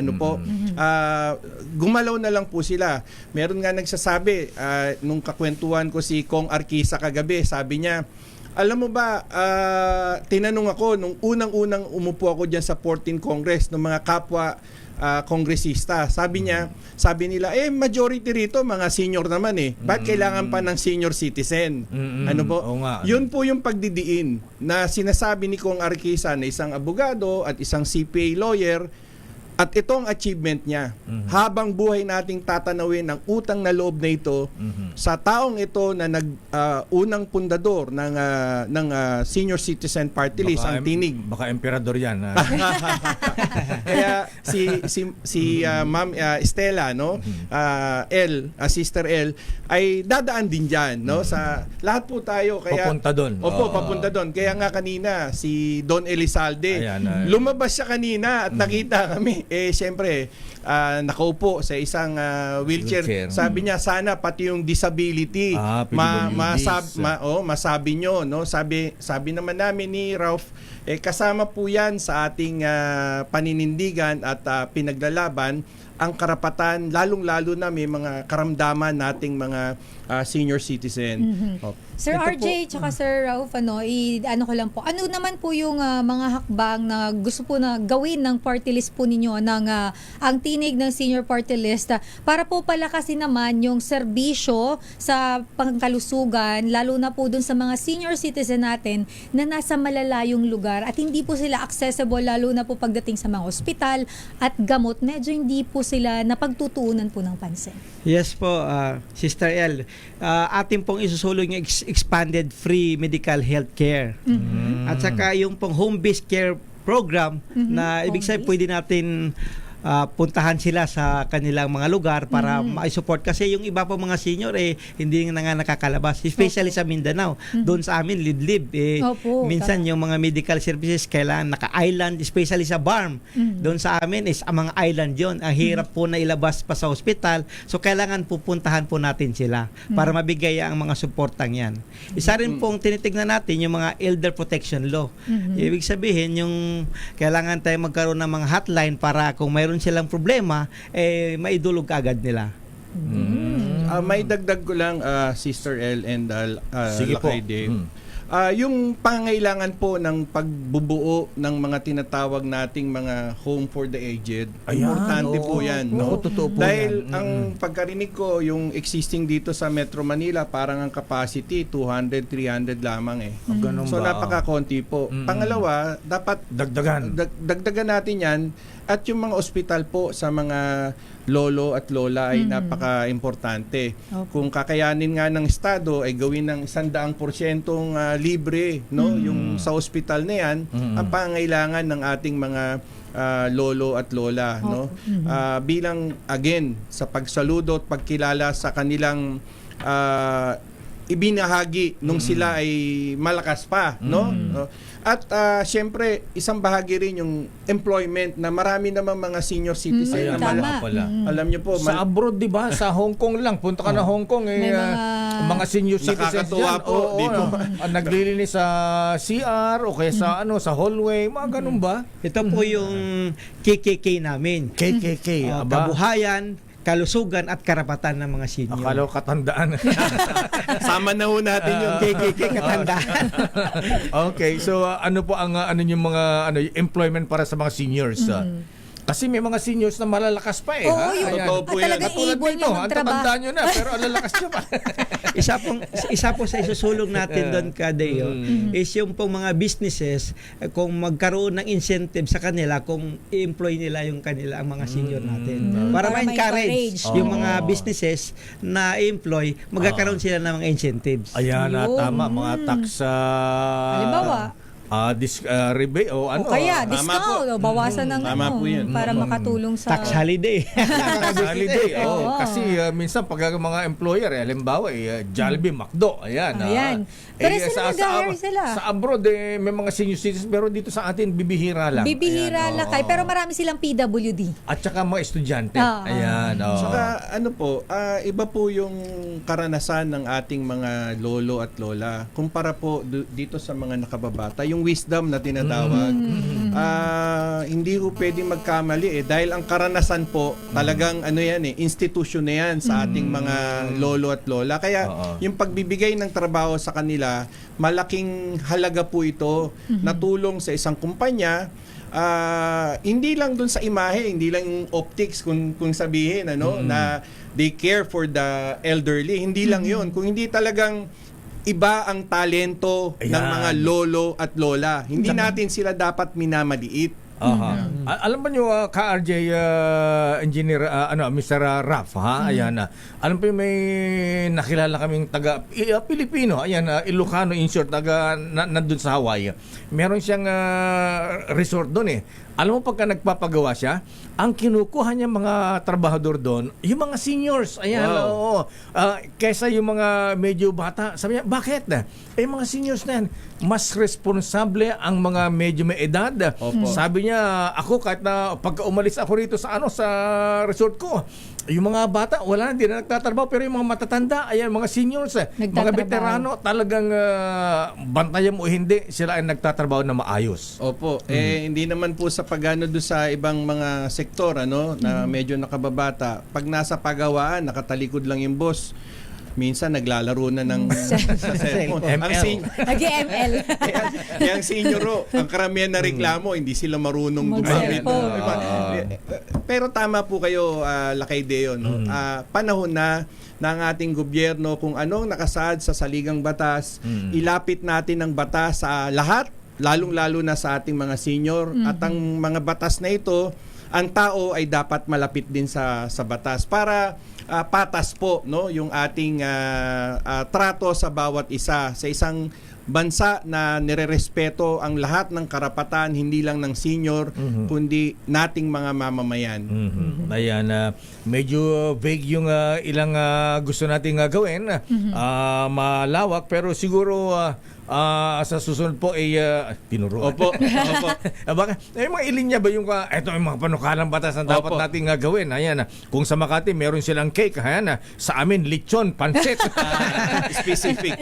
Gumalaw na lang po sila. Meron nga nagsasabi, nung kakwentuhan ko si Kong Arquisa kagabi, sabi niya, alam mo ba, tinanong ako, nung unang-unang umupo ako dyan sa 14th Congress, ng mga kapwa kongresista. Sabi nila, majority rito mga senior naman Ba't kailangan pa ng senior citizen? Ano po? Yun po yung pagdidiin na sinasabi ni Kong Arquisa na isang abogado at isang CPA lawyer. At itong achievement niya, habang buhay nating tatanawin ang utang na loob na ito sa taong ito na unang pundador ng Senior Citizen Party List, ang Tinig. Baka emperador yan. Kaya si Ma'am Estela, no? Sister L, ay dadaan din dyan, no? Sa lahat po tayo. Kaya, papunta doon. Opo, papunta doon. Kaya nga kanina, si Don Elizalde, lumabas siya kanina at nakita kami. Siyempre, nakaupo sa isang wheelchair. Sabi niya, sana pati yung disability masabi nyo, no? Sabi naman namin ni Ralph, kasama po yan sa ating paninindigan at pinaglalaban ang karapatan, lalong-lalo na may mga karamdaman nating mga senior citizen. Sir RJ, tsaka Sir Rauf, ano ko lang po, ano naman po yung mga hakbang na gusto po na gawin ng party list po ninyo, ng ang tinig ng senior party list, para po palakasin naman yung serbisyo sa pangkalusugan, lalo na po dun sa mga senior citizen natin na nasa malalayong lugar at hindi po sila accessible, lalo na po pagdating sa mga ospital at gamot, medyo hindi po sila napagtutuunan po ng pansin. Yes po, Sister L. Ating pong isusulong yung expanded free medical health care. At saka yung pong home-based care program na ibig sabihin pwede natin puntahan sila sa kanilang mga lugar para ma-support kasi yung iba po mga senior hindi na nga nakakalabas, especially sa Mindanao. Doon sa amin lidlib minsan yung mga medical services kailangan naka-island, especially sa BARM. Doon sa amin is ang mga island yon, ang hirap po na ilabas pa sa hospital, so kailangan pupuntahan po natin sila para mabigay ang mga suportang yan. Isa rin pong tinitignan natin yung mga elder protection law. Ibig sabihin yung kailangan tayo magkaroon ng mga hotline para kung mayroon silang problema, maidulog agad nila. May dagdag ko lang, Sister L and Sige po. Lakay Dave. Yung pangailangan po ng pagbubuo ng mga tinatawag nating mga home for the aged, importante po yan. No? Totoo po Dahil yan. ang pagkarinig ko, yung existing dito sa Metro Manila, parang ang capacity, 200, 300 lamang eh. Ganun So ba? napakakonti po. Pangalawa, dapat dagdagan natin yan. At yung mga ospital po sa mga lolo at lola ay napaka-importante. Kung kakayanin nga ng Estado ay gawin ng 100% libre, no? Yung sa ospital na yan, ang pangailangan ng ating mga lolo at lola, no? Bilang again sa pagsaludo at pagkilala sa kanilang ibinahagi nung sila ay malakas pa, no? At syempre, isang bahagi rin yung employment na marami namang mga senior citizen na alam niyo po, sa abroad, di ba? Sa Hong Kong lang. Punta ka na Hong Kong, eh, mga senior citizens Nakakatuwa dyan. po, di ba? Naglilinis sa CR o kaya sa sa hallway. Mga ganun ba? Ito po yung KKK namin. KKK. Kabuhayan, kalusugan at karapatan ng mga senior. Akala ko katandaan. Sama na ho natin yung KKK katandaan. Okay, so ano po ang ano yung mga employment para sa mga seniors? Kasi may mga seniors na malalakas pa eh. Oo, yung Totoo po yan. talagang Katulad able nito, nyo ang magtrabaho. tatanda nyo na, pero ang lalakas nyo pa. isa po sa isusulong natin doon, Kadeo, is yung pong mga businesses, kung magkaroon ng incentive sa kanila, kung i-employ nila yung kanila, ang mga senior natin. Para Para ma-encourage ma-encourage. yung mga businesses na i-employ, magkakaroon sila ng mga incentives. Ayan, tama. Mga tax... Halimbawa, rebate o ano. o kaya, Tama discount, o bawasan ng Tama po yan. para makatulong sa... Tax holiday. Holiday. Oo. Kasi minsan pag mga employer, halimbawa, Jollibee, McDo, ayan. Ayan. Pero sila nag-hire sila. Sa abroad, may mga senior citizens, pero dito sa atin, bibihira lang. Bibihira Ayan, lang kayo, pero marami silang PWD. At saka mga estudyante. Ayan. Saka ano po, iba po yung karanasan ng ating mga lolo at lola kumpara po dito sa mga nakababata. Yung wisdom na tinatawag, hindi po pwedeng magkamali dahil ang karanasan po talagang ano yan institusyon na yan sa ating mga lolo at lola. Kaya yung pagbibigay ng trabaho sa kanila, malaking halaga po ito na tulong sa isang kumpanya. Hindi lang dun sa imahe, hindi lang yung optics kung sabihin na they care for the elderly, hindi lang yun. Kung hindi talagang iba ang talento ng mga lolo at lola, hindi natin sila dapat minamaliit. Alam ba niyo ka-RJ engineer Mr. Raf ayan alam po may nakilala kaming taga Pilipino, ayan Ilocano in short, taga nandun sa Hawaii. Meron siyang resort doon eh. Alam mo pagka nagpapagawa siya, ang kinukuha niya mga trabahador doon, yung mga seniors. Ayan, oo. Kesa yung mga medyo bata. Sabi niya, bakit? Mga seniors na yan, mas responsable ang mga medyo may edad. Sabi niya, ako kahit na pagka umalis ako rito sa sa resort ko, yung mga bata, wala na, hindi na nagtatrabaho. Pero yung mga matatanda, ayan, mga seniors, mga veterano, talagang bantayan mo hindi, sila ay nagtatrabaho na maayos. Opo. Hindi naman po sa pagano doon sa ibang mga sektor na medyo nakababata. Pag nasa pagawaan, nakatalikod lang yung boss. Minsan naglalaro na ng sa cellphone. Nag-ML. Yung senior, ang karamihan na reklamo, hindi sila marunong gumamit. Pero tama po kayo, Lakay Deo, panahon na ng ating gobyerno kung anong nakasaad sa saligang batas, ilapit natin ang batas sa lahat, lalong-lalo na sa ating mga senior. At ang mga batas na ito, ang tao ay dapat malapit din sa batas para patas po yung ating trato sa bawat isa sa isang bansa na nirerespeto ang lahat ng karapatan, hindi lang ng senior, kundi nating mga mamamayan. Ayan, medyo vague yung ilang gusto nating gawin. Malawak, pero siguro sa susunod po ay tinuruan. Opo. Baka, mga ilinya ba yung eto yung mga panukalang batas na dapat nating gawin. Ayan, kung sa Makati meron silang cake, ayan, sa amin lechon, pancit. Specific.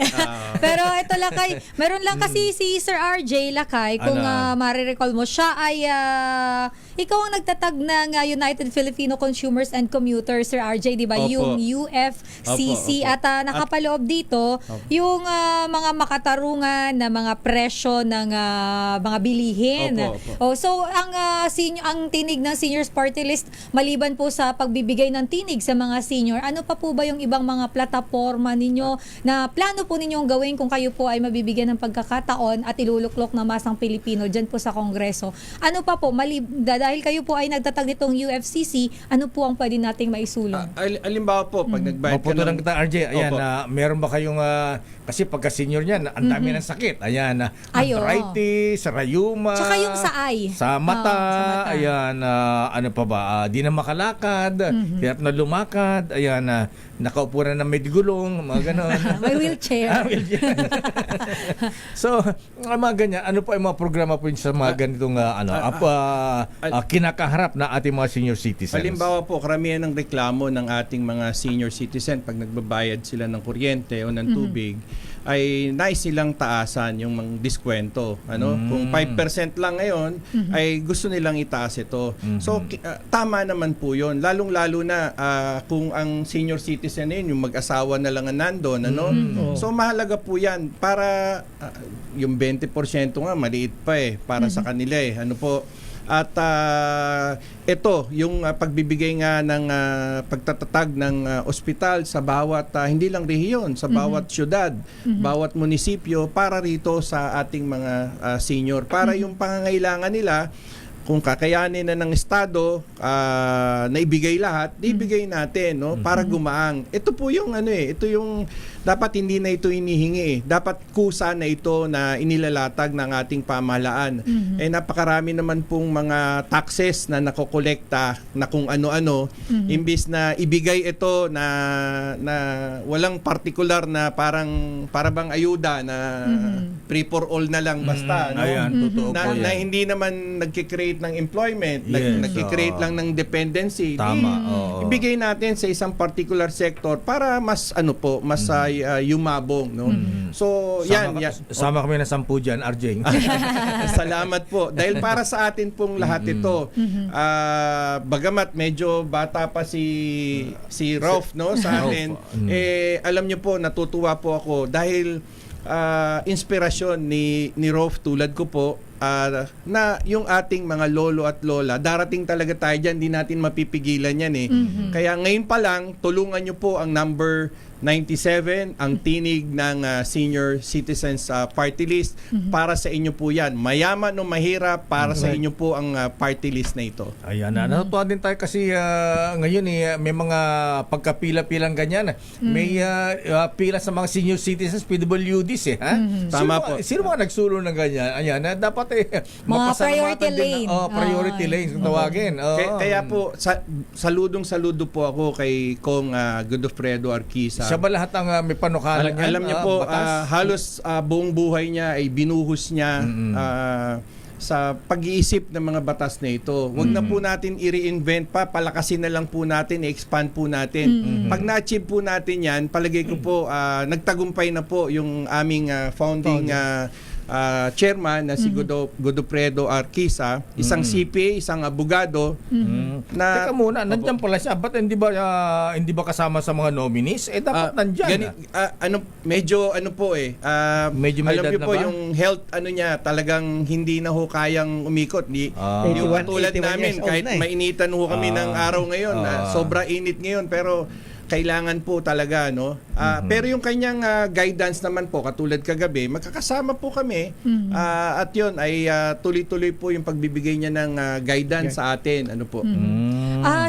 Pero ito lang kay Meron lang kasi si Sir RJ Lakay, kung marirecall mo, siya ay ikaw ang nagtatag ng United Filipino Consumers and Commuters, Sir RJ, di ba? Opo. Yung UFCC. Opo. At nakapaloob dito yung mga makatarungan na mga presyo ng mga bilihin. Opo. So ang tinig ng Seniors Party List, maliban po sa pagbibigay ng tinig sa mga senior, ano pa po ba yung ibang mga plataforma ninyo na plano po ninyong gawin kung kayo po ay mabibigyan ng pagkakataon at iluluklok na masang Pilipino dyan po sa Kongreso? Ano pa po, dahil kayo po ay nagtatag nitong UFCC, ano po ang pwede nating maisulong? Alimbawa po, pag nagbayad ka Maputo lang kita, RJ. Ayan, Opo. meron ba kayong, kasi pagka senior niyan, ang dami ng sakit. Ayan, Ay, oo. arthritis, rayuma. Tsaka yung sa eye. Sa mata. Sa mata. Ayan, ano pa ba? Di na makalakad, hirap na lumakad. Ayan, nakaupo na ng may digulong, mga ganon. May wheelchair. Wheelchair. So, mga ganyan, ano po yung mga programa po yun sa mga ganitong kinakaharap na ating mga senior citizens? Halimbawa po, karamihan ng reklamo ng ating mga senior citizen pag nagbabayad sila ng kuryente o ng tubig, ay nais silang taasan yung mga diskwento. Kung 5% lang ngayon, ay gusto nilang itaas ito. So, tama naman po yun. Lalong-lalo na kung ang senior citizen na yun, yung mag-asawa na lang ang nandun. So, mahalaga po yan para yung 20% nga, maliit pa para sa kanila At ito, yung pagbibigay nga ng pagtatatag ng ospital sa bawat, hindi lang rehiyon, sa bawat syudad, bawat munisipyo, para rito sa ating mga senior. Para yung pangangailangan nila, kung kakayanin na ng Estado na ibigay lahat, ibigay natin para gumaang. Ito po yung ito yung dapat hindi na ito inihingi. Dapat kusa na ito na inilalatag ng ating pamahalaan. Napakarami naman pong mga taxes na nakokolekta na kung ano-ano, imbis na ibigay ito na walang particular na para bang ayuda na free for all na lang basta. Ayan, totoo po na yan. hindi naman nagkikreate ng employment, Yes, nagkikreate lang ng dependency. Tama, Ibigay natin sa isang particular sector para mas mas yumabong, So, yan. Sama kami na 10 dyan, RJ. Salamat po. Dahil para sa atin pong lahat ito, bagamat medyo bata pa si Rolf sa atin, alam niyo po, natutuwa po ako dahil inspirasyon ni Rolf tulad ko po, na yung ating mga lolo at lola, darating talaga tayo dyan, di natin mapipigilan yan Kaya ngayon pa lang, tulungan nyo po ang number 97, ang tinig ng Senior Citizens Party List. Para sa inyo po yan. Mayaman o mahirap, para sa inyo po ang party list na ito. Ayan, natutuwa din tayo kasi ngayon may mga pagkapila-pilang ganyan. May pila sa mga senior citizens, PWDs Tama po. Sino mga nagsulong ng ganyan? Ayan, dapat priority lane. Priority lanes kung tawagin. Kaya po, saludong-saludo po ako kay Kong Godofredo Arquisa. Siya ba lahat ang may panukalan niya? Alam niyo po, halos buong buhay niya ay binuhos niya sa pag-iisip ng mga batas na ito. Huwag na po natin i-reinvent pa, palakasin na lang po natin, i-expand po natin. Pag na-achieve po natin yan, palagay ko po, nagtagumpay na po yung aming founding chairman na si Godofredo Arquisa, isang CPA, isang abogado. Teka muna, nandiyan pala siya. Ba't hindi ba kasama sa mga nominees? Dapat nandiyan. Medyo medyo may alam edad niyo na po ba? yung health niya, talagang hindi na ho kayang umikot. Yung 81 tulad namin, years old kahit na mainitan ho kami ng araw ngayon, sobra init ngayon, pero kailangan po talaga pero yung kanyang guidance naman po katulad kagabi, magkakasama po kami at yun ay tuloy-tuloy po yung pagbibigay niya ng guidance sa atin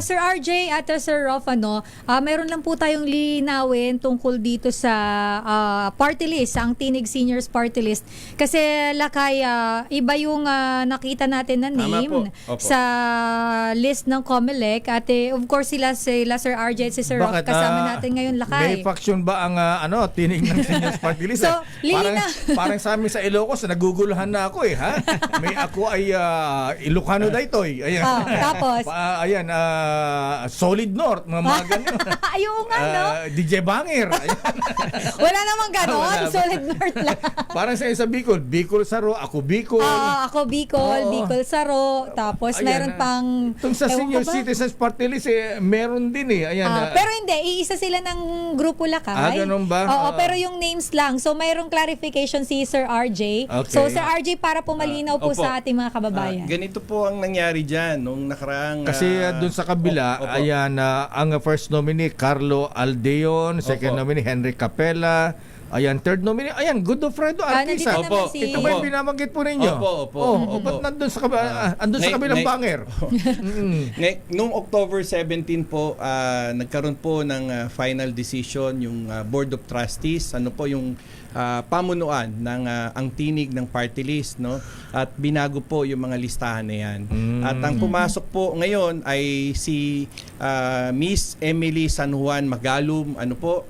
Sir RJ at Sir Rolf, mayroon lang po tayong linawin tungkol dito sa party list, ang Tinig Seniors Party List. Kasi Lakay, iba yung nakita natin na name sa list ng COMELEC at of course sila Sir RJ at si Sir Rolf kasama natin ngayon, Lakay. May faction ba ang Tinig ng Seniors Party List? So, parang sa amin sa Ilocos, naguguluhan na ako May ako ay Ilocano Daytoy. Ayan. Tapos? Ayan, Solid North, mga ganyan. Ayaw nga, no? DJ Banger. Wala namang ganon. Wala ba? Solid North lang. Parang sa Bicol, Bicol Saro, ako Bicol. Ako Bicol, Oo. Bicol Saro. Tapos Ayan, meron pang... Itong sa ewan Senior ko ba? Citizens Party List, meron din eh. Ayan, Pero hindi, iisa sila ng Grupo Lakay. ganun ba? Oo, pero yung names lang. So mayroong clarification si Sir RJ. Okay. So Sir RJ, para po malinaw po Opo. sa ating mga kababayan. Ganito po ang nangyari dyan nung nakaraang... Kasi doon sa kabila, Opo. ayan, ang first nominee, Carlo Aldeon, second Opo. nominee, Henry Capella, ayan, third nominee, ayan, Godofredo nandito Artisa. naman si... Ito ba yung binabanggit po ninyo? Opo. Ba't nandun sa kabila, andun sa kabilang banger? Nung October 17 po, nagkaroon po ng final decision yung Board of Trustees, ano po yung pamunuan ng ang tinig ng party list, no? At binago po yung mga listahan na yan. At ang pumasok po ngayon ay si Miss Emily San Juan Magalum, ano po,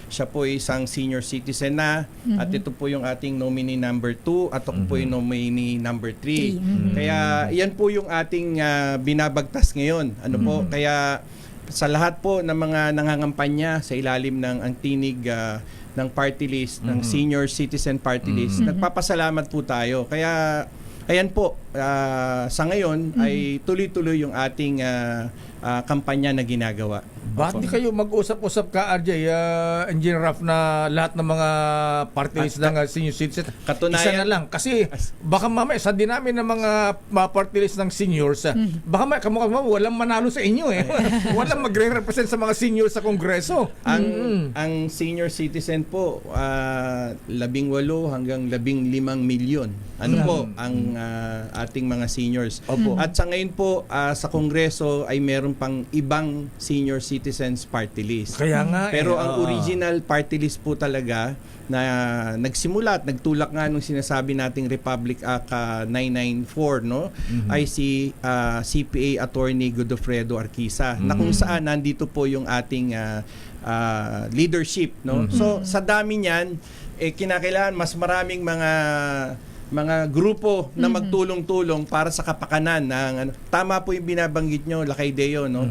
siya po isang senior citizen na, at ito po yung ating nominee number 2 at ako po yung nominee number 3. Kaya yan po yung ating binabagtas ngayon. Ano po? Kaya sa lahat po ng mga nangangampanya sa ilalim ng ang tinig ng party list, ng senior citizen party list, nagpapasalamat po tayo. Kaya ayan po, sa ngayon ay tuloy-tuloy yung ating kampanya na ginagawa. Ba't di kayo mag-usap-usap ka, RJ, Engineer Raf, na lahat ng mga party list ng senior citizen? Katunayan- Isa na lang. Kasi baka mamaya sa dinami ng mga party list ng seniors, baka kamukha mo, walang manalo sa inyo eh. Walang magre-represent sa mga seniors sa Kongreso. Ang senior citizen po, 18 hanggang 15 milyon. Ano po ang ating mga seniors. At sa ngayon po, sa Kongreso ay meron pang ibang senior citizens party list. Kaya nga Pero ang original party list po talaga na nagsimula at nagtulak nga nung sinasabi nating Republic Act 994, no, ay si CPA Attorney Godofredo Arquisa, na kung saan nandito po yung ating leadership, no. So sa dami niyan, kinakailangan mas maraming mga grupo na magtulong-tulong para sa kapakanan ng tama po yung binabanggit nyo, Lakay Deo, no.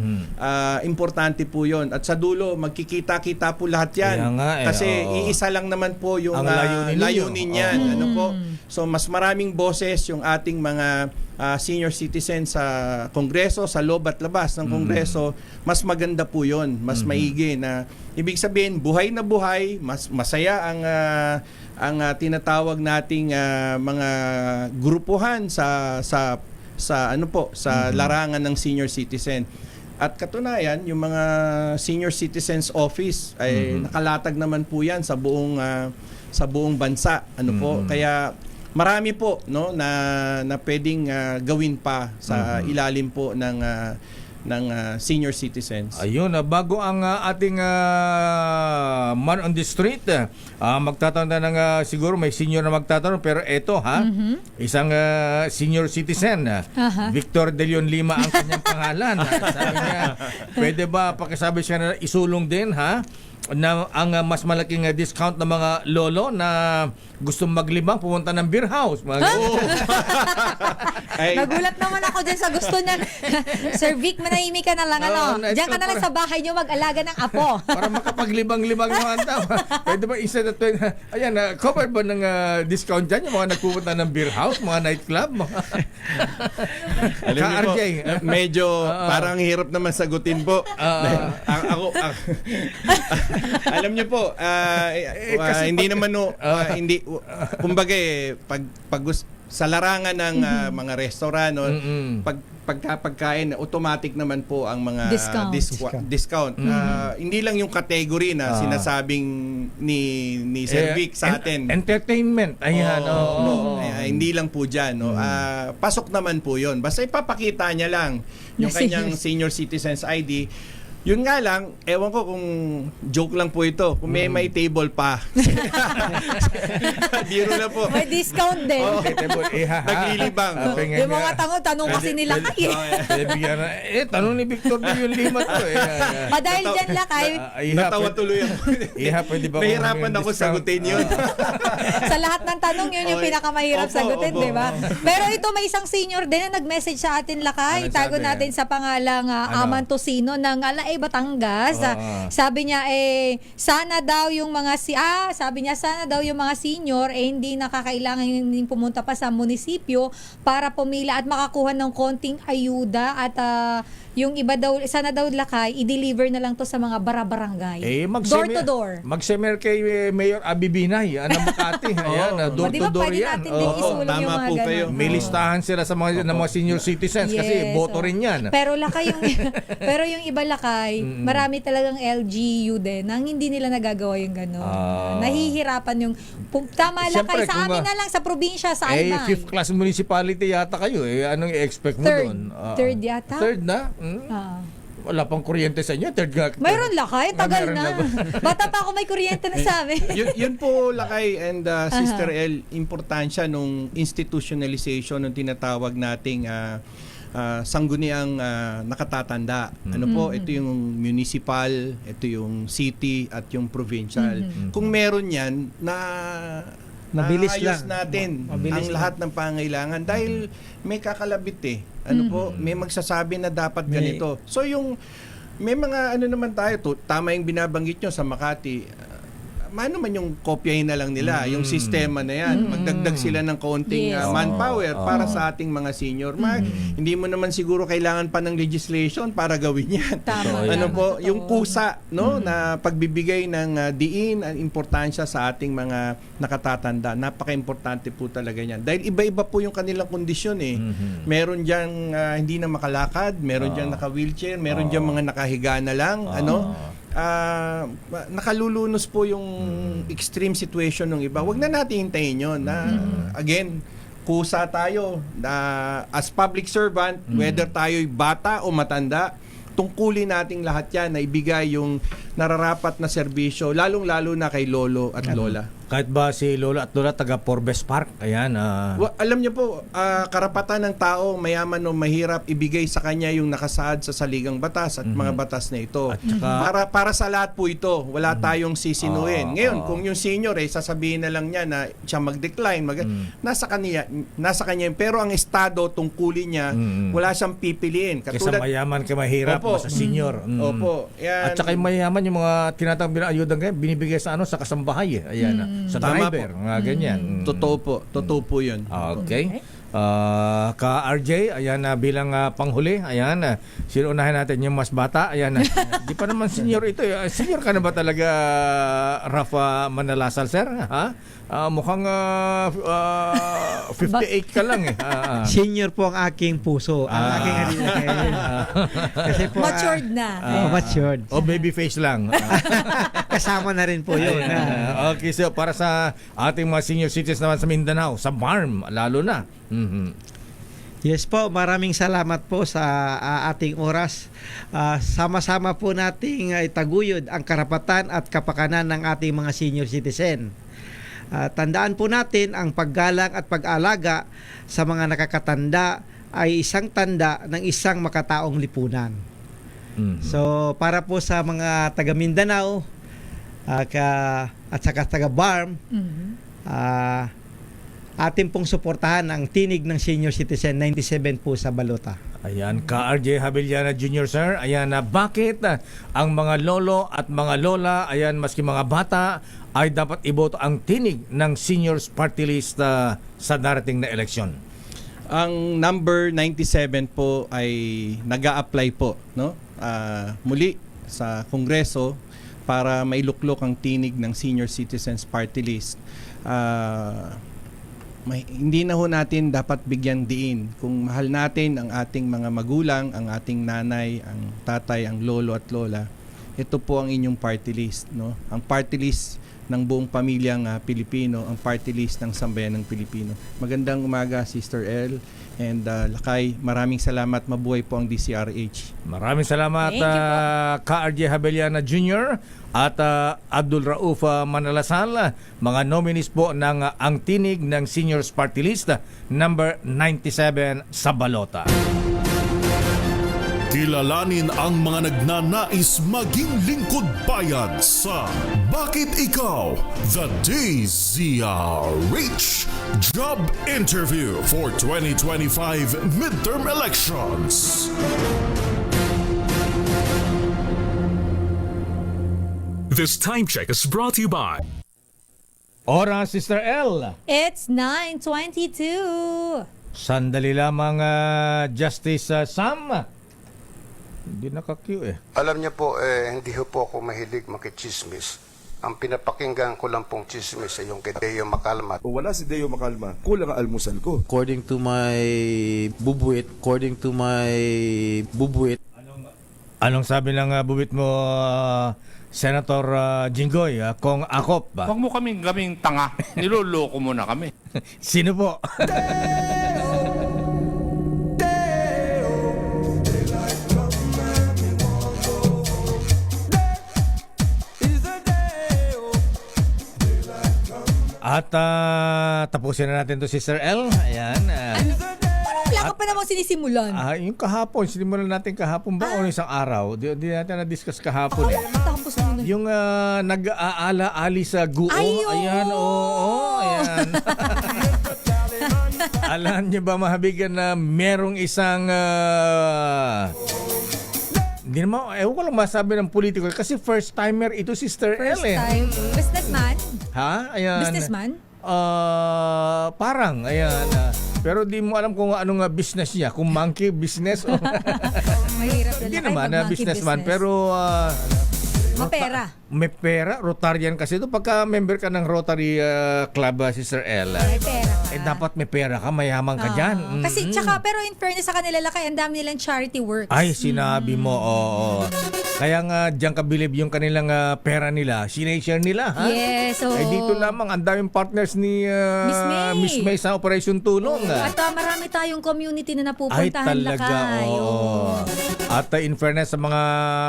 Importante po 'yon. At sa dulo magkikita-kita po lahat 'yan. Kaya nga, Kasi iisa lang naman po yung ang layunin niyan, ano po. So mas maraming boses yung ating mga senior citizens sa Kongreso, sa loob at labas ng Kongreso, mas maganda po 'yon, mas maigi na ibig sabihin buhay na buhay, mas masaya ang tinatawag nating mga grupuhan sa ano po, sa larangan ng senior citizen. At katunayan, yung mga senior citizens office ay nakalatag naman po 'yan sa buong bansa, ano po. Kaya marami po, no, na pwedeng gawin pa sa ilalim po ng senior citizens. Ayun, bago ang ating man on the street, magtatanong ng siguro may senior na magtatanong, pero eto isang senior citizen, Victor De Leon Lima ang kanyang pangalan. Sabi niya, pwede ba pakisabi siya na isulong din na ang mas malaking discount ng mga lolo na gustong maglibang pumunta ng beer house. Nagulat naman ako dyan sa gusto niya. Sir Vic, manahimik ka na lang. Diyan ka na lang sa bahay niyo mag-alaga ng apo. Para makapaglibang-libang naman tama. Pwede ba instead of ayan, cover ba ng discount dyan yung mga nagpupunta ng beer house, mga nightclub? Alam niyo po, medyo parang hirap naman sagutin po. Ako alam niyo po, hindi naman hindi kumbaga pag sa larangan ng mga restaurant, pagkain automatic naman po ang mga discount. Hindi lang yung category na sinasabing ni Sir Vic sa atin. Entertainment. Ayan. Hindi lang po diyan, no. Pasok naman po 'yon. Basta ipapakita niya lang yung kanyang senior citizens ID. Yun nga lang, ewan ko kung joke lang po ito. Kung may table pa. Biro na po. May discount din. Oo. Naglilibang. Yung mga tanong kasi nila kayo. Bigyan na, tanong ni Victor na yung lima to. Dahil dyan lakay. Natawa tuloy ako. Pwede ba Nahirapan ako sagutin yun. Sa lahat ng tanong, yun yung pinakamahirap sagutin, di ba? Pero ito, may isang senior din na nag-message sa atin, lakay. Ano Tago sabi? natin sa pangalang Aman Tosino ng Alae, Batangas. Sabi niya, sana daw yung mga sana daw yung mga senior hindi nakakailangan yung pumunta pa sa munisipyo para pumila at makakuha ng konting ayuda at yung iba daw, sana daw lakay, i-deliver na lang to sa mga barabarangay. Door to door. Mag-semer kay Mayor Abibinay, ng Makati. Ayan, door to door yan. Natin din isulong yung mga ganun. May listahan sila sa mga senior citizens kasi boto rin yan. Pero lakay pero yung iba lakay, marami talagang LGU din nang hindi nila nagagawa yung gano'n. Nahihirapan yung tama lakay sa amin na lang sa probinsya sa Albay. 5th class municipality yata kayo. Anong i-expect mo doon? Third yata. Third na? Wala pang kuryente sa inyo. Third nga. Mayroon lakay, tagal na. Bata pa ako may kuryente na sa amin. yun po lakay and Sister El, importansya nung institutionalization ng tinatawag nating sangguniang nakatatanda. Ano po, ito yung municipal, ito yung city at yung provincial. Kung meron yan mabilis naayos lang. natin Mabilis ang lahat ng pangangailangan dahil may kakalabit Ano po, may magsasabi na dapat ganito. So may mga naman tayo, tama yung binabanggit nyo sa Makati. Mano man yung kopyahin na lang nila, yung sistema na yan. Magdagdag sila ng kaunting manpower para sa ating mga senior. Hindi mo naman siguro kailangan pa ng legislation para gawin yan. Ano po, yung kusa, no, na pagbibigay ng diin ang importansya sa ating mga nakatatanda. Napaka-importante po talaga yan. Dahil iba-iba po yung kanilang kondisyon Meron diyang hindi na makalakad, meron diyang naka-wheelchair, meron diyang mga nakahiga na lang, nakalulunos po yung extreme situation ng iba. Huwag na natin hintayin yun. Again, kusa tayo as public servant, whether tayo'y bata o matanda, tungkulin nating lahat yan na ibigay yung nararapat na serbisyo, lalong-lalo na kay lolo at lola. Kahit ba si lolo at lola taga Forbes Park, ayan. Alam niyo po, karapatan ng tao, mayaman o mahirap, ibigay sa kanya yung nakasaad sa saligang batas at mga batas na ito. Para sa lahat po ito, wala tayong sisinuin. Ngayon, kung yung senior sasabihin na lang niya na siya mag-decline, nasa kanya yun. Pero ang estado, tungkulin niya, wala siyang pipiliin. Kaysa mayaman ka mahirap, sa senior. Opo. Yan. At saka yung mayaman, yung mga tinatawag ayuda ngayon, binibigay sa sa kasambahay. Ayan. Sa driver, mga ganyan. Totoo po yun. Okay. Ka-RJ, ayan bilang panghuli, ayan sinuunahin natin yung mas bata, ayan di pa naman senior ito. Senior ka na ba talaga, Rafa Manalasal, sir? Mukhang 58 ka lang Senior po ang aking puso. Ang aking kasi po matured na. Matured. O baby face lang. Kasama na rin po yun. Okay, so para sa ating mga senior citizens naman sa Mindanao, sa BARM lalo na. Yes po, maraming salamat po sa ating oras. Sama-sama po nating itaguyod ang karapatan at kapakanan ng ating mga senior citizen. Tandaan po natin ang paggalang at pag-alaga sa mga nakakatanda ay isang tanda ng isang makataong lipunan. So para po sa mga taga Mindanao at saka taga BARM, atin pong suportahan ang tinig ng senior citizen 97 po sa Balota. Ayan, Ka-RJ Havillana Jr. Sir, ayan bakit ang mga lolo at mga lola, ayan maski mga bata ay dapat iboto ang tinig ng seniors party list sa darating na eleksyon? Ang number 97 po ay nag-a-apply po, no? Muli sa Kongreso para mailuklok ang tinig ng senior citizens party list. Hindi na ho natin dapat bigyan diin. Kung mahal natin ang ating mga magulang, ang ating nanay, ang tatay, ang lolo at lola, ito po ang inyong party list, no? Ang party list ng buong pamilyang Pilipino, ang party list ng Sambayan ng Pilipino. Magandang umaga, Sister El and Lakay. Maraming salamat. Mabuhay po ang DCRH. Maraming salamat Thank you po. Ka-RJ Habeliana Jr. at Abdul Rauf Manalasal, mga nominees po ng Ang Tinig ng Seniors Party List number 97 sa balota. Kilalanin ang mga nagnanais maging lingkod bayan sa Bakit Ikaw? The DZRH Job Interview for 2025 Midterm Elections. This time check is brought to you by Oras, Sister L. It's 9:22. Sandali lamang, Justice Sam. Hindi naka-cue eh. Alam niyo po, hindi po ako mahilig makichismis. Ang pinapakinggan ko lang pong chismis ay yung kay Deo Macalma. O wala si Deo Macalma, kulang ang almusal ko. According to my bubuit, Anong sabi ng bubuit mo, Senator Jinggoy, Kong Akop ba? Huwag mo kaming tanga. Niloloko mo na kami. Sino po? At tapusin na natin to, Sister L. Ayan. Wala ka pa namang sinisimulan. Yung kahapon, sinimulan natin kahapon ba o isang araw? Di natin na-discuss kahapon eh. Tapos mo na. Yung nag-aala-ali sa guo. Ayan, oo. Ayan. Alam niyo ba, mahabigan, na merong isang hindi naman, ewan ko lang masabi ng politiko kasi first timer ito, Sister L. First time. Businessman? Ha? Ayan. Businessman? Parang, ayan. Pero di mo alam kung anong business niya. Kung monkey business o... Mahirap na Hindi naman na businessman. Pero... mapera. May pera. Rotarian kasi ito. Pagka member ka ng Rotary Club, Sister L, May pera ka. dapat may pera ka. Mayaman ka dyan. Kasi tsaka, pero in fairness sa kanila, Lakay, ang dami nilang charity works. Ay, sinabi mo, oo. Kaya nga, diyan kabilib yung kanilang pera nila. Sinashare nila, ha? Yes, oo. Ay, dito lamang, ang daming partners ni Miss May sa Operation Tulong. At marami tayong community na Ay, napupuntahan, talaga, Lakay. oo. At in fairness sa mga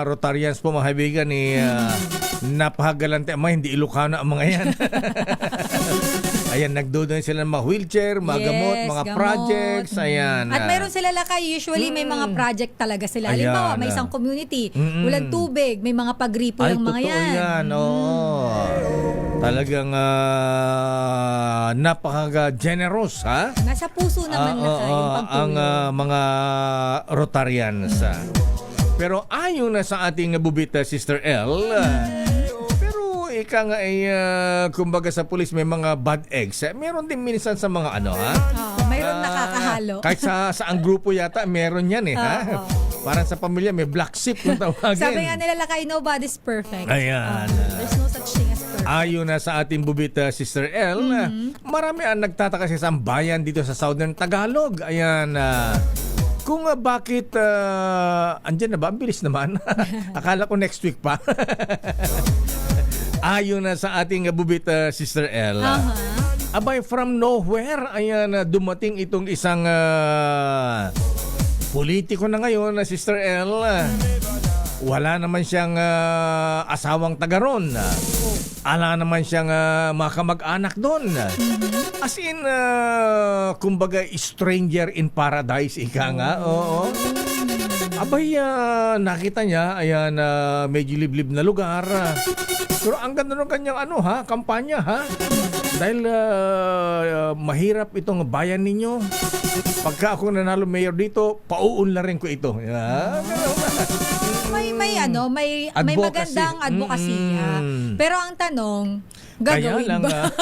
Rotarians po, mga kaibigan, napakagalante. Hindi Ilocano ang mga yan. Ayan, nagdodon sila ng mga wheelchair, mga gamot, mga gamot. projects. Ayan. At mayroon sila, Lakay, usually may mga project talaga sila. Ayan. Halimbawa, may isang community, walang tubig, may mga pagripo Ay, ng mga totoo yan. yan. Oo. Talagang napaka-generous, ha? Nasa puso naman, Lakay, yung ang pagtulong. mga Rotarians. Pero ayon na sa ating bubita, Sister L, pero ika nga ay, kumbaga sa pulis may mga bad eggs. Meron din minsan sa mga ano, ha? Mayroon nakakahalo. Kahit sa ang grupo yata, meron yan eh, ha? Parang sa pamilya, may black sheep kung tawagin. Sabi nga nila, Lakay, nobody's perfect. Ayan. There's no such thing as perfect. Ayon na sa ating bubita, Sister L, marami ang nagtataka sa isang bayan dito sa Southern Tagalog. Ayan, kung bakit, andyan na ba? Ang bilis naman. Akala ko next week pa. Ayon na sa ating bubita, Sister L, abay, from nowhere, ayan, dumating itong isang politiko na ngayon, Sister L. Wala naman siyang asawang taga ron. Ala naman siyang mga kamag-anak doon. As in, kumbaga, stranger in paradise, ika nga. Oo. Abay, nakita niya, ayan, medyo liblib na lugar. Pero ang ganda ng kanyang kampanya, ha? Dahil mahirap itong bayan ninyo. Pagka ako nanalo mayor dito, pauunlarin ko ito. May Advocacy. magandang advokasya. Pero ang tanong, gagawin Kaya lang, ba?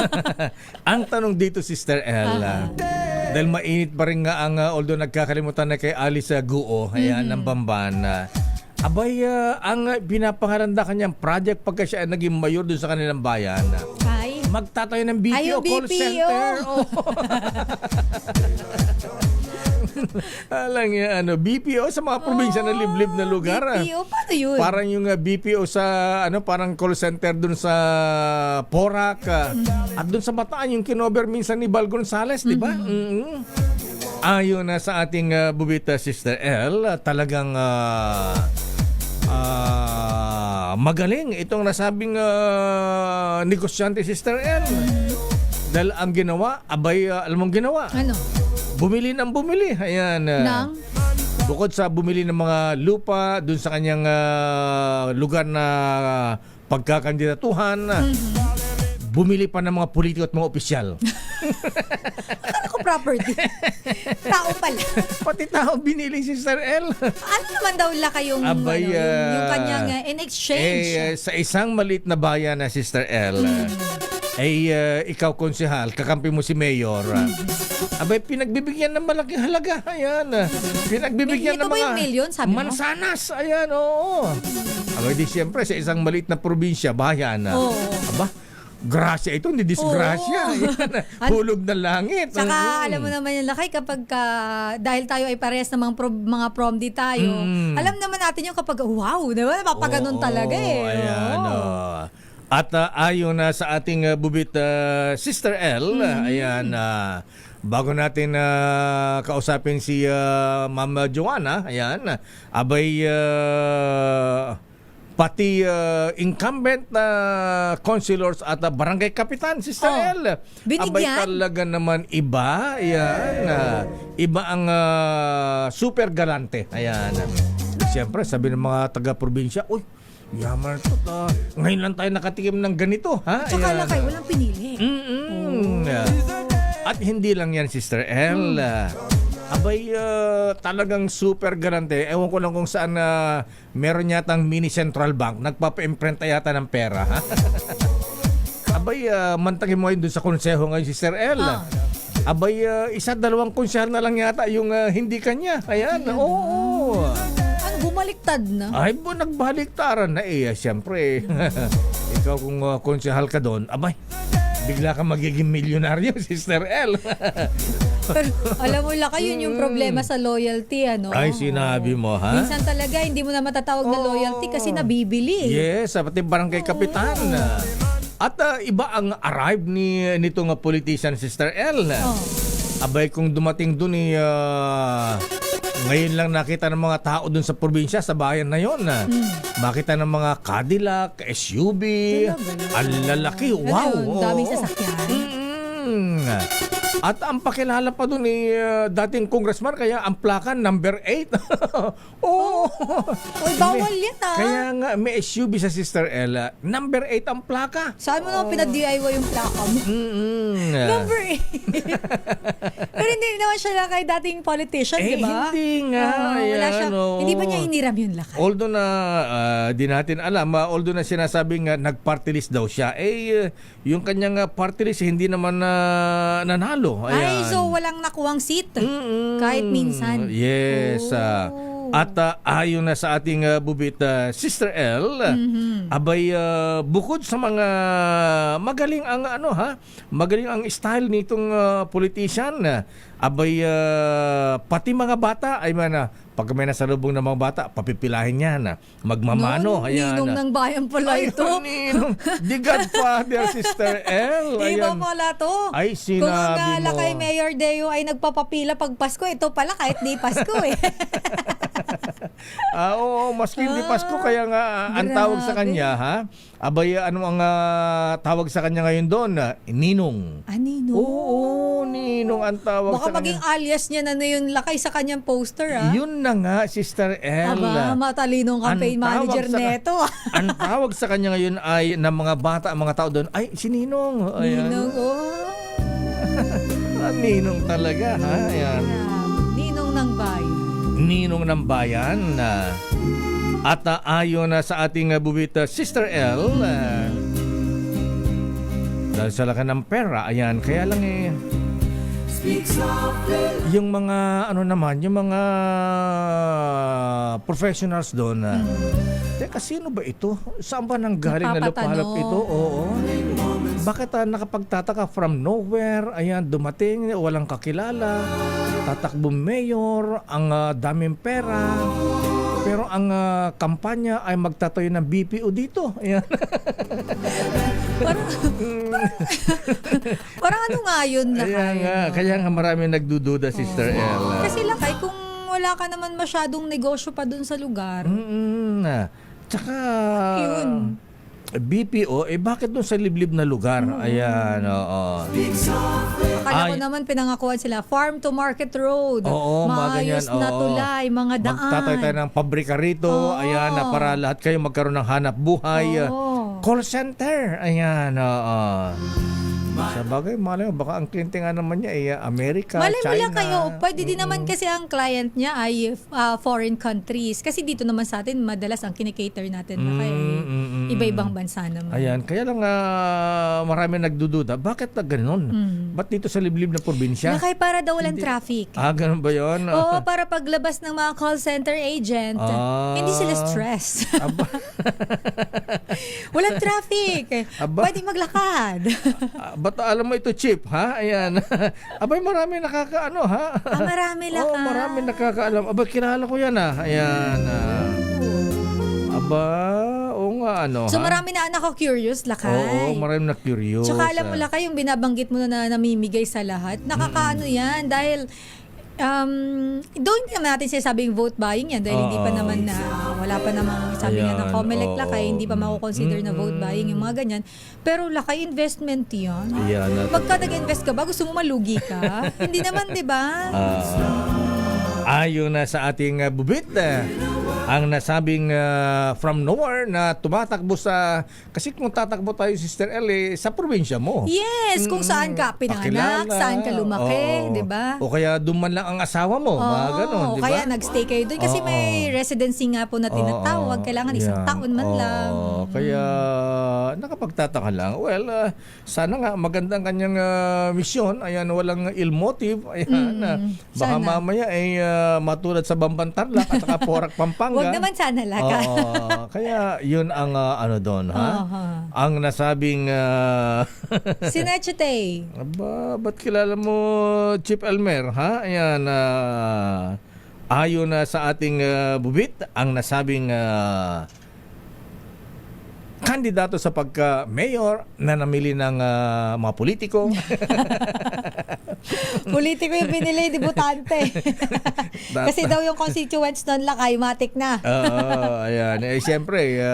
ang tanong dito, Sister L, dahil mainit pa rin nga ang, although nagkakalimutan na kay Alice Guo, ayan, ng Bamban, abay, ang pinapangaranda kanyang project pagka siya naging mayor dun sa kanilang bayan, magtatayo ng BPO call center. Alang yan, BPO sa mga probinsya na liblib na lugar. BPO, paano yun? Parang yung BPO sa parang call center dun sa Porac at dun sa Bataan yung kinover minsan ni Bal Gonzales, di ba? Ayon na sa ating bubita Sister L, talagang magaling itong nasabing negosyante Sister L. Dahil ang ginawa, alam mong ginawa? Ano? Bumili ng bumili. Ayan. Nang? Bukod sa bumili ng mga lupa dun sa kanyang lugar na pagkakandidatuhan, bumili pa ng mga politiko at mga opisyal. Akala ko property. Tao pala. Pati tao binili si Sister L. Ano naman daw Lakay yung, yung kanyang in exchange? Sa isang maliit na bayan na Sister L, ikaw konsehal, kakampi mo si Mayor. Pinagbibigyan ng malaking halaga. Ayan. Pinagbibigyan ng Ito ba mga yung million, sabi mo? mansanas. Ayan, oo. Di siyempre, sa isang maliit na probinsya, bayan. Grasya ito, hindi disgrasya. Hulog ng langit. Saka alam mo naman yung Lakay kapag dahil tayo ay parehas ng mga prom-di tayo, alam naman natin yung kapag wow, diba? Napapaganon talaga Ayan, At ayon na sa ating bubit Sister L, ayan, bago natin kausapin si Ma'am Joanna, ayan, pati incumbent na councilors at barangay kapitan, Sister L. Binigyan? Talaga naman iba. Ayan. Iba ang super galante. Ayan. Siyempre, sabi ng mga taga-probinsya, uy, yaman ito. Ngayon lang tayo nakatikim ng ganito. Ha? Tsaka Lakay, walang pinili. At hindi lang yan, Sister L. Talagang super galante. Ewan ko lang kung saan meron yatang mini central bank. Nagpapa-imprenta yata ng pera. Ha? Mantagin mo yun doon sa konseho ngayon, Sister L. Isa-dalawang konsehal na lang yata yung hindi kanya. Ayan, oo. Bumaliktad na. Nagbaliktaran na siyempre. Ikaw kung konsehal ka doon, bigla ka magiging milyonaryo, Sister L. Pero alam mo Lakay, yun yung problema sa loyalty, ano? Ay, sinabi mo, ha? Minsan talaga, hindi mo na matatawag na loyalty kasi nabibili. Yes, pati barangay kapitan. At iba ang arrive nitong politician, Sister L. Kung dumating doon ngayon lang nakita ng mga tao doon sa probinsya, sa bayan na yon. Makita ng mga Cadillac, SUV, ang lalaki, wow. Daming sasakyan. At ang pakilala pa doon dating congressman, kaya ang plaka number 8. Uy, bawal yan Kaya nga may SUV sa Sister Ella, number 8 ang plaka. Saan mo naman pinag-DIY yung plaka mo? Number 8. Pero hindi naman siya Lakay dating politician, di ba? Hindi nga. Wala siya. Hindi ba niya iniram yun Lakay? Although na di natin alam, although na sinasabing nag-party list daw siya, yung kanyang party list hindi naman nanalo. Ayan. So walang nakuwang seat kahit minsan. Yes. At ayon na sa ating bubit Sister L, bukod sa mga magaling ang magaling ang style nitong politician, pati mga bata ay pag may nasalubong ng mga bata, papipilahin niya na magmamano. Ninong ng bayan pala ito. Ninong. The Godfather, Sister L. Di ba pala to? Ay, sinabi Kung ang mo. Lakay Mayor Deo ay nagpapapila pag Pasko, ito pala kahit di Pasko Oo, maski hindi Pasko, kaya nga ang tawag sa kanya, ha? Ano ang tawag sa kanya ngayon doon? Ninong. Ninong? Oo, Ninong ang tawag Baka sa kanya. maging alias niya na yun Lakay sa kanyang poster, ha? Yun na nga, Sister L. Matalinong campaign manager neto. Ang tawag sa kanya ngayon ay ng mga bata, mga tao doon, ay si Ninong. Ayan. Ninong, Ninong talaga, ha? Ayan. Ninong ng bayan. Ninong ng bayan. At ayon sa ating bubit Sister L, dahil sa laki ng pera, ayan, kaya lang yung mga yung mga professionals doon, teka, sino ba ito? Saan ba nanggaling na lupalop ito? Oo. Bakit nakapagtataka from nowhere, ayan, dumating, walang kakilala. tatakbong mayor, ang daming pera, pero ang kampanya ay magtatayo ng BPO dito. Ayan. Parang ano nga yun na Kaya nga marami nagdududa, Sister Ella. Kasi Lakay, kung wala ka naman masyadong negosyo pa dun sa lugar. Tsaka, Yun. BPO, bakit doon sa liblib na lugar? Ayan, oo. Akala ko naman pinangakuan sila, farm to market road. Oo, maayos ganyan, na oo. tulay, mga daan. Magtatay tayo ng pabrika rito, ayan, na para lahat kayo magkaroon ng hanap buhay. Call center, ayan, oo. Sa bagay, malay mo, baka ang kliyente nga naman niya Amerika, Malay mo China. lang kayo, pwede din naman kasi ang client niya ay foreign countries. Kasi dito naman sa atin, madalas ang kinikater natin na kaya iba-ibang bansa naman. Ayan, kaya lang marami nagdududa. Bakit na ganun? Ba't dito sa liblib na probinsya? Nakay para daw walang traffic. Ganun ba yun? Oo, para paglabas ng mga call center agent, hindi sila stress. Walang traffic. Pwede maglakad. Ba't alam mo ito, Chip, ha? Ayan. Abay, marami nakakaano, ha? Marami lang. Oo, marami nakakaalam. Abay, kilala ko yan, Ayan. Oo nga, So marami na curious, Lakay. Oo, marami na curious. Tsaka alam mo, Lakay, yung binabanggit mo na namimigay sa lahat, nakakaano yan dahil doon hindi naman natin sinasabing vote buying yan dahil hindi pa naman wala pa namang sabi nga ng COMELEC, Lakay, hindi pa mako-consider na vote buying yung mga ganyan. Pero Lakay, investment yan. Pagka nag-invest ka ba, gusto mo malugi ka? Hindi naman, di ba? Ayon na sa ating bubit, ang nasabing from nowhere na tumatakbo sa... Kasi kung tatakbo tayo, Sister L, sa probinsya mo. Yes, kung saan ka pinanganak, saan ka lumaki, di ba? O kaya duman lang ang asawa mo, mga ganun, di ba? Kaya nagstay kayo doon kasi may residency nga po na tinatawag. Kailangan isang taon man lang. Kaya nakapagtataka lang. Well, sana nga magandang kanyang misyon. Ayan, walang ill motive. Ayan, baka mamaya ay matulad sa Bambantarlak at saka Porac, Pampanga. Huwag naman sana, Lakay. Kaya yun ang ano doon, ha? Ang nasabing... Sinechete. Ba't kilala mo Chip Elmer, ha? Ayan, ayon na sa ating bubit, ang nasabing kandidato sa pagka-mayor na namili ng mga politiko. Politiko yung pinili, debutante. Kasi daw yung constituents doon, Lakay, matik na. Ayan. Siyempre,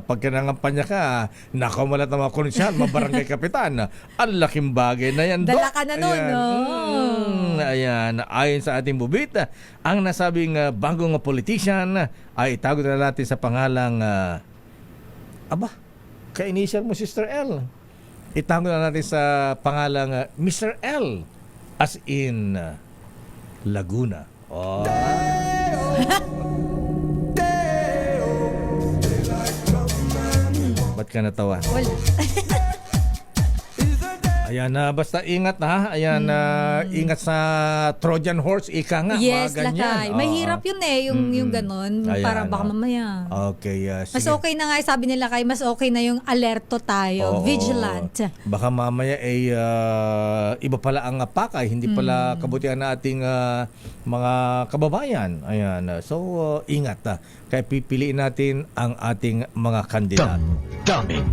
pagka nangampanya ka, nakamalat ng mga konsyal, mabarangay kapitan. Ang laking bagay na yan. Dala ka na nun, no? Ayan. Ayon sa ating bubit, ang nasabing bagong politician ay itago na natin sa pangalang ka-initial mo, Sister L. Itago na natin sa pangalang Mr. L. As in Laguna. Ba't ka natawa? Wala. Ayan, basta ingat ayan, ingat sa Trojan horse, ika nga, yes, mga ganyan. Lakay. Mahirap yun yung ganon. Ayan, para baka mamaya. Okay, mas okay na nga, sabi nila Lakay, mas okay na yung alerto tayo, vigilant. Baka mamaya iba pala ang pakay, hindi pala kabutihan na ating mga kababayan. Ayan, so ingat. Kaya pipiliin natin ang ating mga kandidato. Daming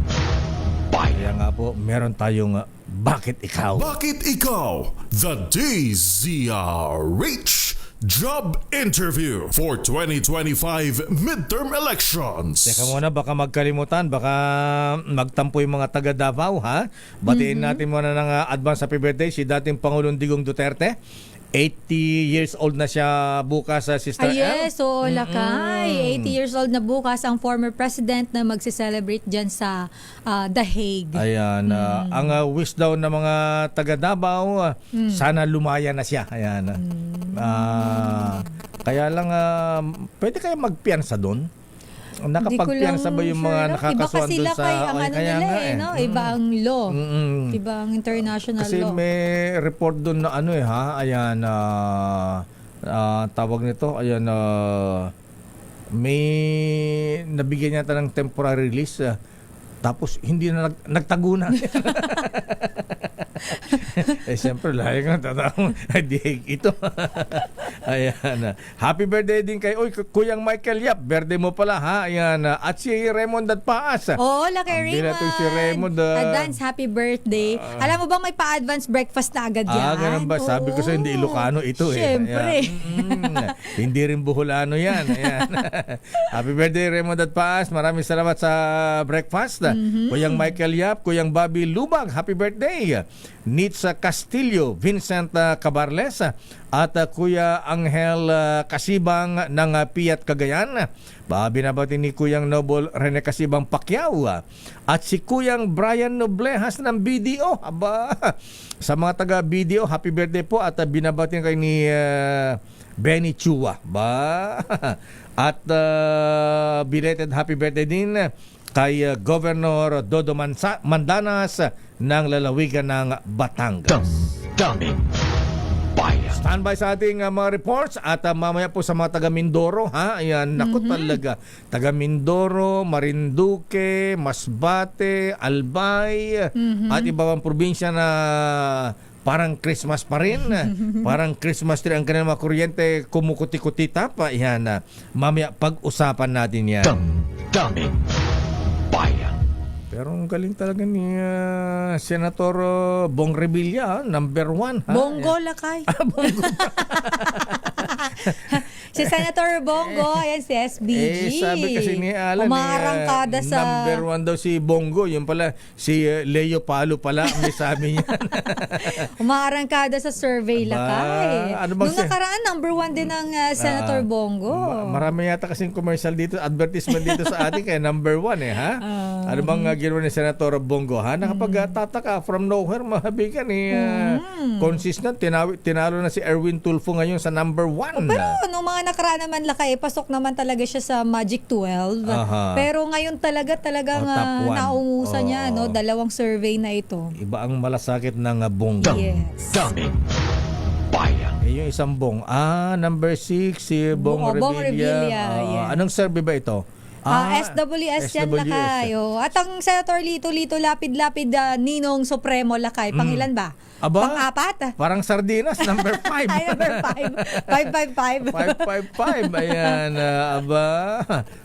Kaya nga po, meron tayong Bakit Ikaw? Bakit Ikaw? The DZRH Job Interview for 2025 Midterm Elections. Teka muna, baka magkalimutan, baka magtampo yung mga taga Davao, ha? Batiin natin muna ng advance happy birthday si dating Pangulong Digong Duterte. 80 years old na siya bukas, Sister L. Yes, so Lakay. 80 years old na bukas ang former president na magse-celebrate dyan sa The Hague. Ayan. Ang wish daw ng mga taga Davao, sana lumaya na siya. Ayan. Kaya lang, pwede kayo magpiyansa doon? Nakapagpiyansa ba yung mga nakakasuhan doon sa... Iba kasi Lakay, no? Iba ang law. Iba ang international kasi law. Kasi may report doon na ayan, tawag nito, ayan, may nabigyan yata ng temporary release, tapos hindi na nagtago na. Siyempre, lahat nga tatawag. Ito. Ayan. Happy birthday din kay Kuyang Michael Yap. Birthday mo pala, ha? Ayan. At si Raymond at Paas. Oo, laki Raymond. Si Raymond. Advance happy birthday. Alam mo bang may pa-advance breakfast na agad yan? Ganun ba? Sabi ko sa hindi Ilocano ito Siyempre. Hindi rin Buholano yan. Ayan. Happy birthday, Raymond at Paas. Maraming salamat sa breakfast. Kuyang Michael Yap, Kuyang Bobby Lubag, happy birthday. Nitsa Castillo, Vincent Cabarles, at Kuya Angel Kasibang ng Piat Cagayan. Binabati ni Kuyang Noble Rene Kasibang Pacquiao. At si Kuyang Brian Noblehas ng BDO. Sa mga taga BDO, happy birthday po. At binabati kay ni Benny Chua. At belated happy birthday din kay Governor Dodo Mandanas ng lalawigan ng Batangas. Daming Bayan. Standby sa ating mga reports at mamaya po sa mga taga Mindoro, ha? Ayan, naku talaga. Taga Mindoro, Marinduque, Masbate, Albay, at iba pang probinsya na parang Christmas pa rin. Parang Christmas tree ang kanilang mga kuryente, kumukuti-kuti pa. Ayan, mamaya pag-usapan natin yan. Daming Bayan. Pero ang galing talaga ni Senator Bong Revilla, number 1. Bongo lakay. Bongo. Si Senator Bongo, ayan si SBG. Sabi kasi ni Alan, umaarangkada sa... number 1 daw si Bongo. Yung pala, si Leo Palo pala, may sabi niya. Umaarangkada sa survey lakay. Nung nakaraan, number 1 din ng Senator Bongo. Marami yata kasing commercial dito, advertisement dito sa atin, kaya number 1 ha? Ano bang ginawa ni Senator Bongo, ha? Nakapagtataka from nowhere, mahabigan consistent. Tinalo na si Erwin Tulfo ngayon sa number 1. Pero nung mga nakaraan naman lakay, pasok naman talaga siya sa Magic 12. Pero ngayon talagang naungusan niya, no? 2 survey na ito. Iba ang malasakit ng Bongo. Yes. Daming Bayan. Yung isang Bong. Number 6, si Bong Revilla. Yeah. Anong survey ba ito? SWS yan lakay. At ang Senator Lito Lapid-Lapid Ninong Supremo lakay. Pangilan ba? Pang-4? Parang sardinas, number 5. Ay, number 5. 555. Ayan,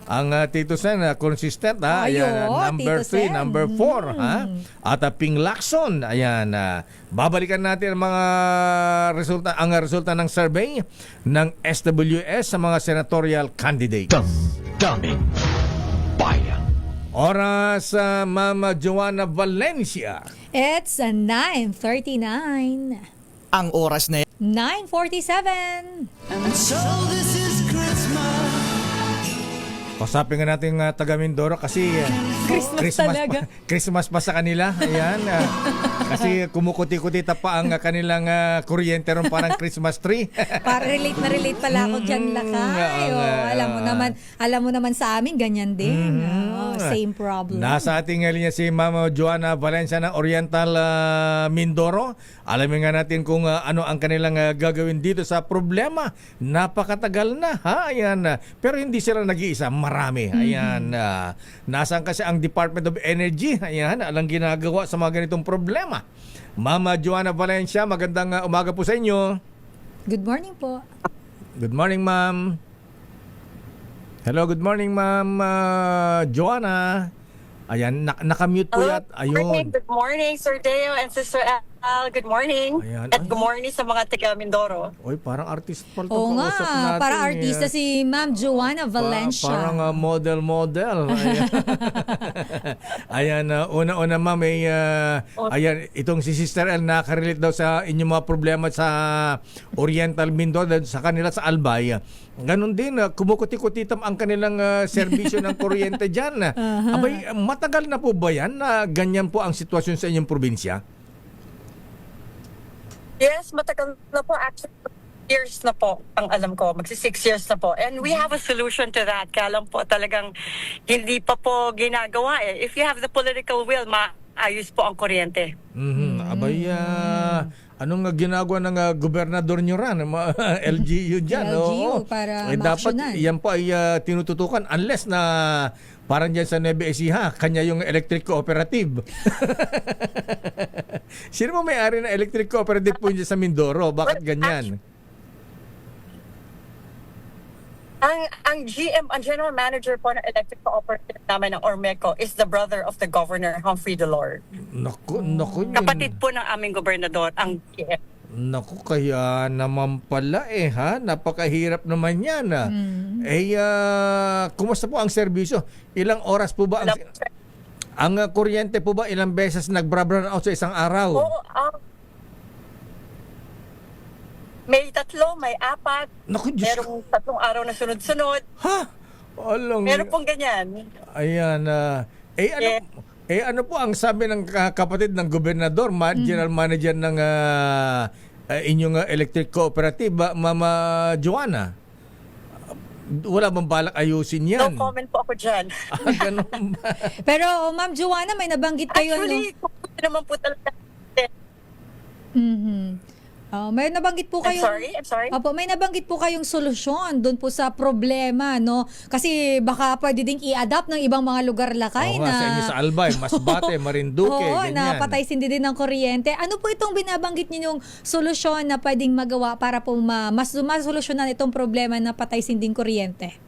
ang Tito Sen, consistent, ha? Ayan, number 3, number 4, ha? At Ping Lacson, ayan, babalikan natin ang mga resulta ng survey ng SWS sa mga senatorial candidates. Daming Bayan. Oras, Mama Joanna Valencia. It's 9:39. Ang oras na 9:47. So this is Christmas. Kasapin nga natin taga Mindoro kasi Christmas pa sa kanila. Ayan. Kasi kumukuti-kuti pa ang kanilang kuryente ron parang Christmas tree. Para relate pala ako dyan lakay. Alam mo naman sa amin, ganyan din. Same problem. Nasa ating linya si Mama Joanna Valencia ng Oriental Mindoro. Alamin nga natin kung ano ang kanilang gagawin dito sa problema. Napakatagal na, ha? Ayan. Pero hindi sila nag-iisa. Marami. Ayan. Nasaan kasi ang Department of Energy? Ayan. Alang ginagawa sa mga ganitong problema. Mama Joanna Valencia, magandang umaga po sa inyo. Good morning po. Good morning, ma'am. Hello, good morning, ma'am Joanna. Ayan, nakamute po yat. Ayun. Good morning, Sir Deo and Sister Al. Good morning. Ayan. At good morning sa mga taga Mindoro. Oy, parang artist pala Oo nga, natin. parang artista si Ma'am Joanna Valencia. Parang model. Ayan, ayan una-una ma'am, ayan, itong si Sister L nakarelate daw sa inyong mga problema sa Oriental Mindoro, sa kanila sa Albay. Ganon din, kumukuti-kutitam ang kanilang serbisyo ng kuryente dyan. Abay, matagal na po ba yan na ganyan po ang sitwasyon sa inyong probinsya? Yes, matagal na po. Actually, years na po ang alam ko. Magsi 6 years na po. And we have a solution to that. Kaya lang po talagang hindi pa po ginagawa eh. If you have the political will, maayos po ang kuryente. Abay, anong ginagawa ng gobernador nyo ran? LGU dyan. LGU para dapat yan po ay tinututukan unless na parang dyan sa Nueva Ecija, kanya yung electric cooperative. Sino mo may-ari ng electric cooperative po niya sa Mindoro? Bakit ganyan? Ang GM, ang general manager po ng electric cooperative namin ng Ormeco is the brother of the governor, Humphrey Delord. Naku, Kapatid po ng aming gobernador, ang GM. Naku, kaya naman pala ha? Napakahirap naman yan kumusta po ang serbisyo? Ilang oras po ba ang kuryente po ba? Ilang beses nag-brown out sa isang araw? Oo, may 3, may 4. Naku, Diyos merong 3 araw na sunod-sunod. Meron pong ganyan. Ayan. Ano po ang sabi ng kapatid ng gobernador, general manager ng inyong electric cooperative, Mama Joanna? Wala bang balak ayusin yan? No comment po ako dyan. Ganun ba? Pero Ma'am Joanna, may nabanggit kayo. Actually, naman po talaga. May nabanggit po kayo. I'm sorry. Opo, may nabanggit po kayong solusyon doon po sa problema, no? Kasi baka pwede ding i-adapt ng ibang mga lugar lakay Sa inyo sa Albay, Masbate, Marinduque, ganyan. Na patay sindi din ng kuryente. Ano po itong binabanggit niyo yung solusyon na pwedeng magawa para po mas masolusyonan itong problema na patay sinding kuryente?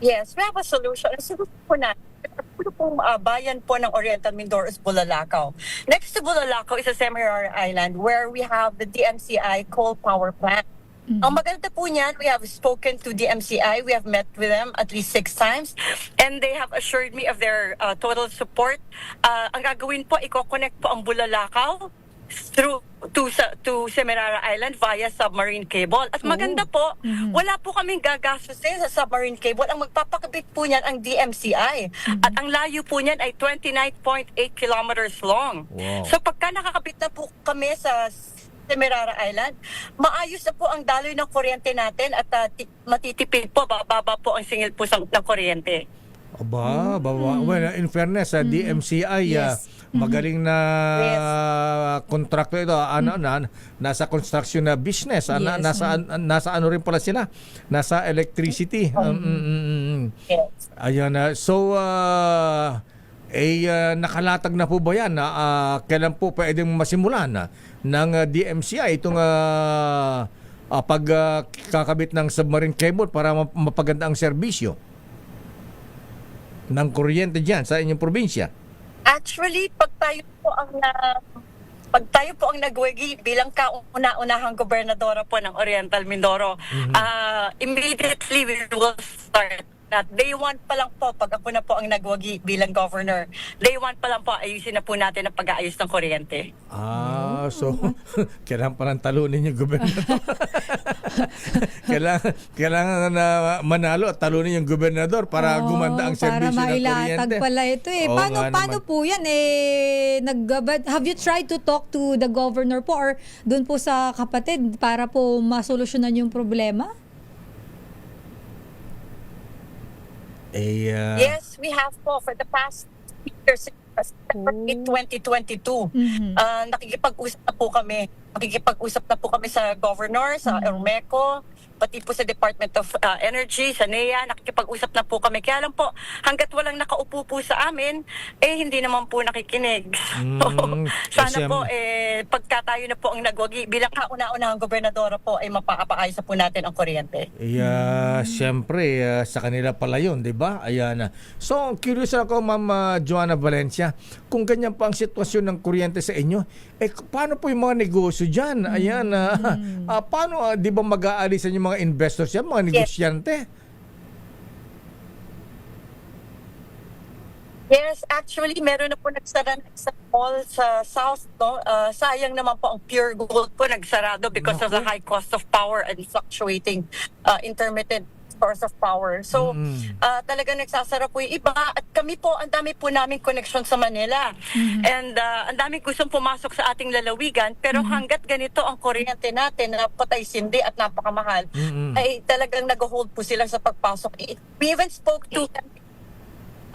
Yes, we have a solution. Ang solution po natin, pong bayan po ng Oriental Mindoro is Bulalakaw. Next to Bulalakaw is a Semirara Island where we have the DMCI coal power plant. Ang maganda po niyan, we have spoken to DMCI. We have met with them at least 6 times and they have assured me of their total support. Ang gagawin po, i-connect po ang Bulalakaw through to Semirara Island via submarine cable. At maganda po, wala po kaming gagastusin sa submarine cable. Ang magpapakabit po niyan ang DMCI. At ang layo po niyan ay 29.8 kilometers long. Wow. So pagka nakakabit na po kami sa Semirara Island, maayos na po ang daloy ng kuryente natin at matitipid po, bababa po ang singil po ng kuryente. Well, in fairness, DMCI, magaling na kontrakto ito. Nasa construction na business. Nasa ano rin pala sila? Nasa electricity. Ayan. So, nakalatag na po ba yan? Kailan po pwedeng masimulan ng DMCI itong pagkakabit ng submarine cable para mapaganda ang serbisyo ng kuryente dyan sa inyong probinsya? Actually, pag tayo po ang nagwagi bilang kauna-unahang gobernadora po ng Oriental Mindoro, immediately we will start. Day 1 pa lang po, pag ako na po ang nagwagi bilang governor, Day 1 pa lang po, ayusin na po natin ang pag-aayos ng kuryente. So, kailangan parang talunin yung gobernador. kailangan na manalo at talunin yung gobernador para gumanda ang serbisyo ng kuryente. Para mailatag pala ito Paano po yan? Have you tried to talk to the governor po or doon po sa kapatid para po masolusyonan yung problema? Yes, we have po for the past years, September 8, 2022. Nakikipag-usap na po kami sa governor, sa Ormeco, pati po sa Department of Energy, sa NEA, nakikipag-usap na po kami. Kaya lang po, hanggat walang nakaupo po sa amin, hindi naman po nakikinig. Sana po, pagka tayo na po ang nagwagi, bilang kauna-unahang gobernadora po, ay mapapaayos na po natin ang kuryente. Siyempre, sa kanila pala yun, di ba? Ayan. So, curious ako, Ma'am Joanna Valencia, kung ganyan pa ang sitwasyon ng kuryente sa inyo, paano po yung mga negosyo dyan? Ayan. Paano, di ba mag-aalisan yung mga investors yan, mga negosyante? Yes, actually, meron na po nagsara sa mall sa South, no? Sayang naman po ang Pure Gold po nagsarado because of the high cost of power and fluctuating intermittent source of power. So, talagang nagsasara po yung iba. At kami po, ang dami po namin connection sa Manila. And ang dami gustong pumasok sa ating lalawigan. Pero hanggat ganito ang kuryente natin na patay sindi at napakamahal, ay talagang nag-hold po sila sa pagpasok. We even spoke to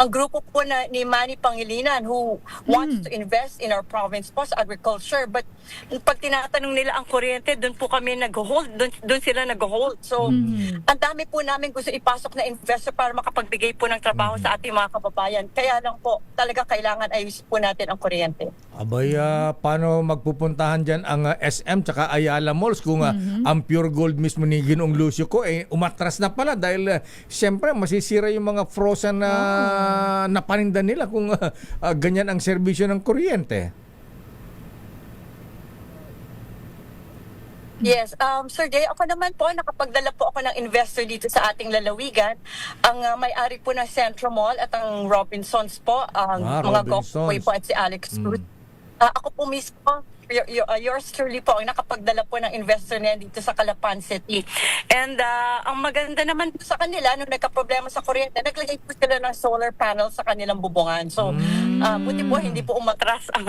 ang grupo po ni Manny Pangilinan who wants to invest in our province po sa agriculture. But pag tinatanong nila ang kuryente, doon po kami nag-hold, doon sila nag-hold. So, ang dami po namin gusto ipasok na investor para makapagbigay po ng trabaho sa ating mga kababayan. Kaya lang po, talaga kailangan ayusin po natin ang kuryente. Abay, paano magpupuntahan dyan ang SM tsaka Ayala Malls kung ang Pure Gold mismo ni Ginoong Lucio ko umatras na pala dahil siyempre masisira yung mga frozen na paninda nila kung ganyan ang serbisyo ng kuryente. Yes, Sir Jay, ako naman po, nakapagdala po ako ng investor dito sa ating lalawigan. Ang may-ari po ng Centro Mall at ang Robinsons po, ang mga Gokpoy po at si Alex Cruz. Ako po mismo, yours truly po, ang nakapagdala po ng investor niya dito sa Calapan City. And ang maganda naman po sa kanila, nung nagka-problema sa kuryente, naglagay po sila ng solar panel sa kanilang bubungan. So, buti po, hindi po umatras ang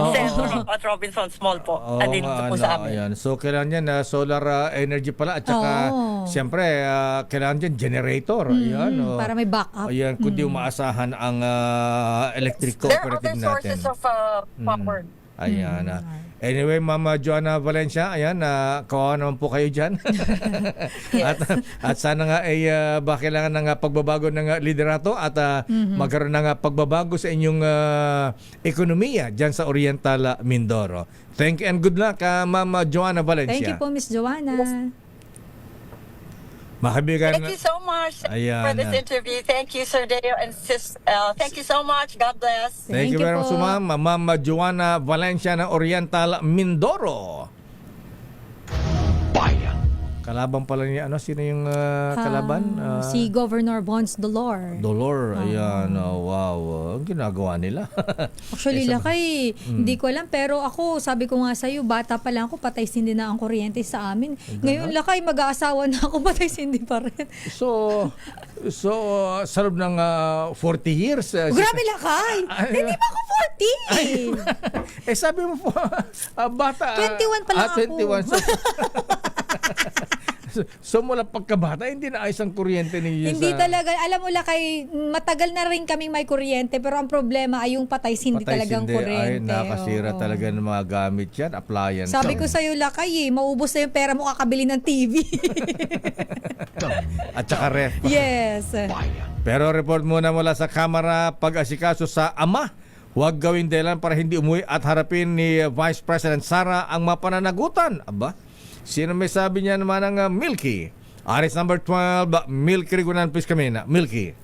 Centro at Robinsons Mall po. Andito po sa amin. Ayan. So, kailangan yan solar energy pala at saka, siyempre, kailangan dyan generator. Ayan, para may backup. Ayan, kundi umaasahan ang electric There are cooperative other sources natin. of power. Ayan. Anyway, Mama Joanna Valencia, ayan, kawawa naman po kayo dyan. at sana nga ay kailangan ng pagbabago ng liderato at magkaroon ng pagbabago sa inyong ekonomiya dyan sa Oriental Mindoro. Thank you and good luck, Mama Joanna Valencia. Thank you po, Miss Joanna. Makabigan. Thank you so much Ayan. for this interview. Thank you, Sir Deo and Sis. Thank you so much. God bless. Thank you very much, Ma'am Joanna Valencia ng Oriental Mindoro. Bayan. Kalaban pala niya, sino yung kalaban? Si Governor Bons Dolor. Ayan, wow, ang ginagawa nila. Actually, Lakay, hindi ko alam, pero ako, sabi ko nga sa'yo, bata pa lang ako, patay sindi na ang kuryente sa amin. Ngayon, Lakay, mag-aasawa na ako, patay sindi pa rin. So sa loob ng 40 years. Grabe, Lakay! Hindi pa ako 40! Sabi mo po, bata. 21 pa lang ako. 21. So mula pagkabata, hindi na ayos ang kuryente ninyo. Hindi talaga. Alam mo, Lakay, matagal na rin kaming may kuryente, pero ang problema ay yung patay-sindi talagang kuryente. Ay, nakasira talaga ng mga gamit yan, appliance. Sabi ko sa'yo, Lakay, maubos na yung pera mo kakabili ng TV. At saka ref. Yes. Pero report muna mula sa Kamara, pag-asikaso sa ama. Huwag gawin dahilan para hindi umuwi at harapin ni Vice President Sara ang mapananagutan. Aba? Sino may sabi niya naman ng Milky? Aris number 12, Milky Rigunan, please kami na. Milky.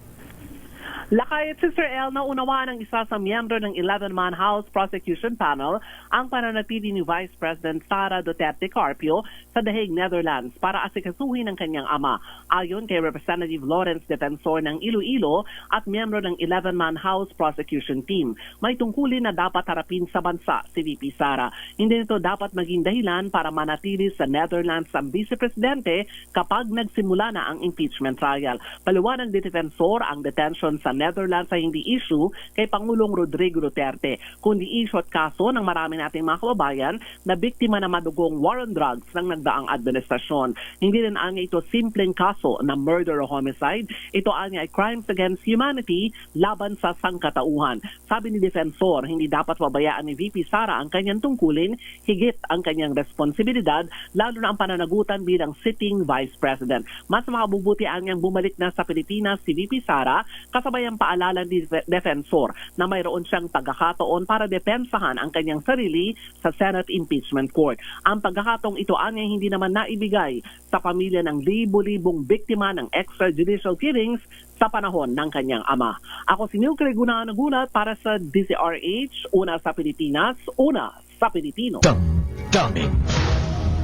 Lakay at Sister El, naunawa ng isa sa miyembro ng 11-man House Prosecution Panel ang pananatili ni Vice President Sara Duterte Carpio sa The Hague, Netherlands para asikasuhin ang kanyang ama. Ayon kay Representative Lawrence Defensor ng Iloilo at miyembro ng 11-man House Prosecution Team, may tungkulin na dapat harapin sa bansa si VP Sara. Hindi nito dapat maging dahilan para manatili sa Netherlands ang Vice Presidente kapag nagsimula na ang impeachment trial. Paliwanag ni Defensor, ang detention sa Netherlands ay hindi issue kay Pangulong Rodrigo Duterte, kundi issue at kaso ng marami nating mga kababayan na biktima na madugong war on drugs ng nagdaang administrasyon. Hindi rin anya ito simpleng kaso na murder o homicide. Ito anya ay crimes against humanity laban sa sangkatauhan. Sabi ni Defensor, hindi dapat pabayaan ni VP Sara ang kanyang tungkulin, higit ang kanyang responsibilidad, lalo na ang pananagutan bilang sitting Vice President. Mas makabubuti anyang bumalik na sa Pilipinas si VP Sara, kasabay ang paalala ni Defensor na mayroon siyang pagkakataon para depensahan ang kanyang sarili sa Senate Impeachment Court. Ang pagkakataong ito anya hindi naman naibigay sa pamilya ng libo-libong biktima ng extrajudicial killings sa panahon ng kanyang ama. Ako si Neil Creguna, nagulat para sa DZRH, una sa Pilipinas, una sa Pilipino. Daming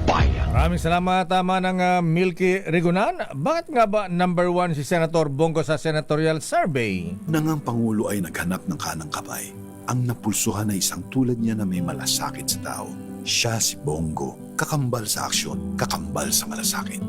bayan. Maraming salamat, tama ng Milky Rigunan. Bakit nga ba number 1 si Senator Bongo sa senatorial survey? Nang ang Pangulo ay naghanap ng kanang kamay, ang napulsuhan ay isang tulad niya na may malasakit sa tao. Siya si Bongo, kakambal sa aksyon, kakambal sa malasakit.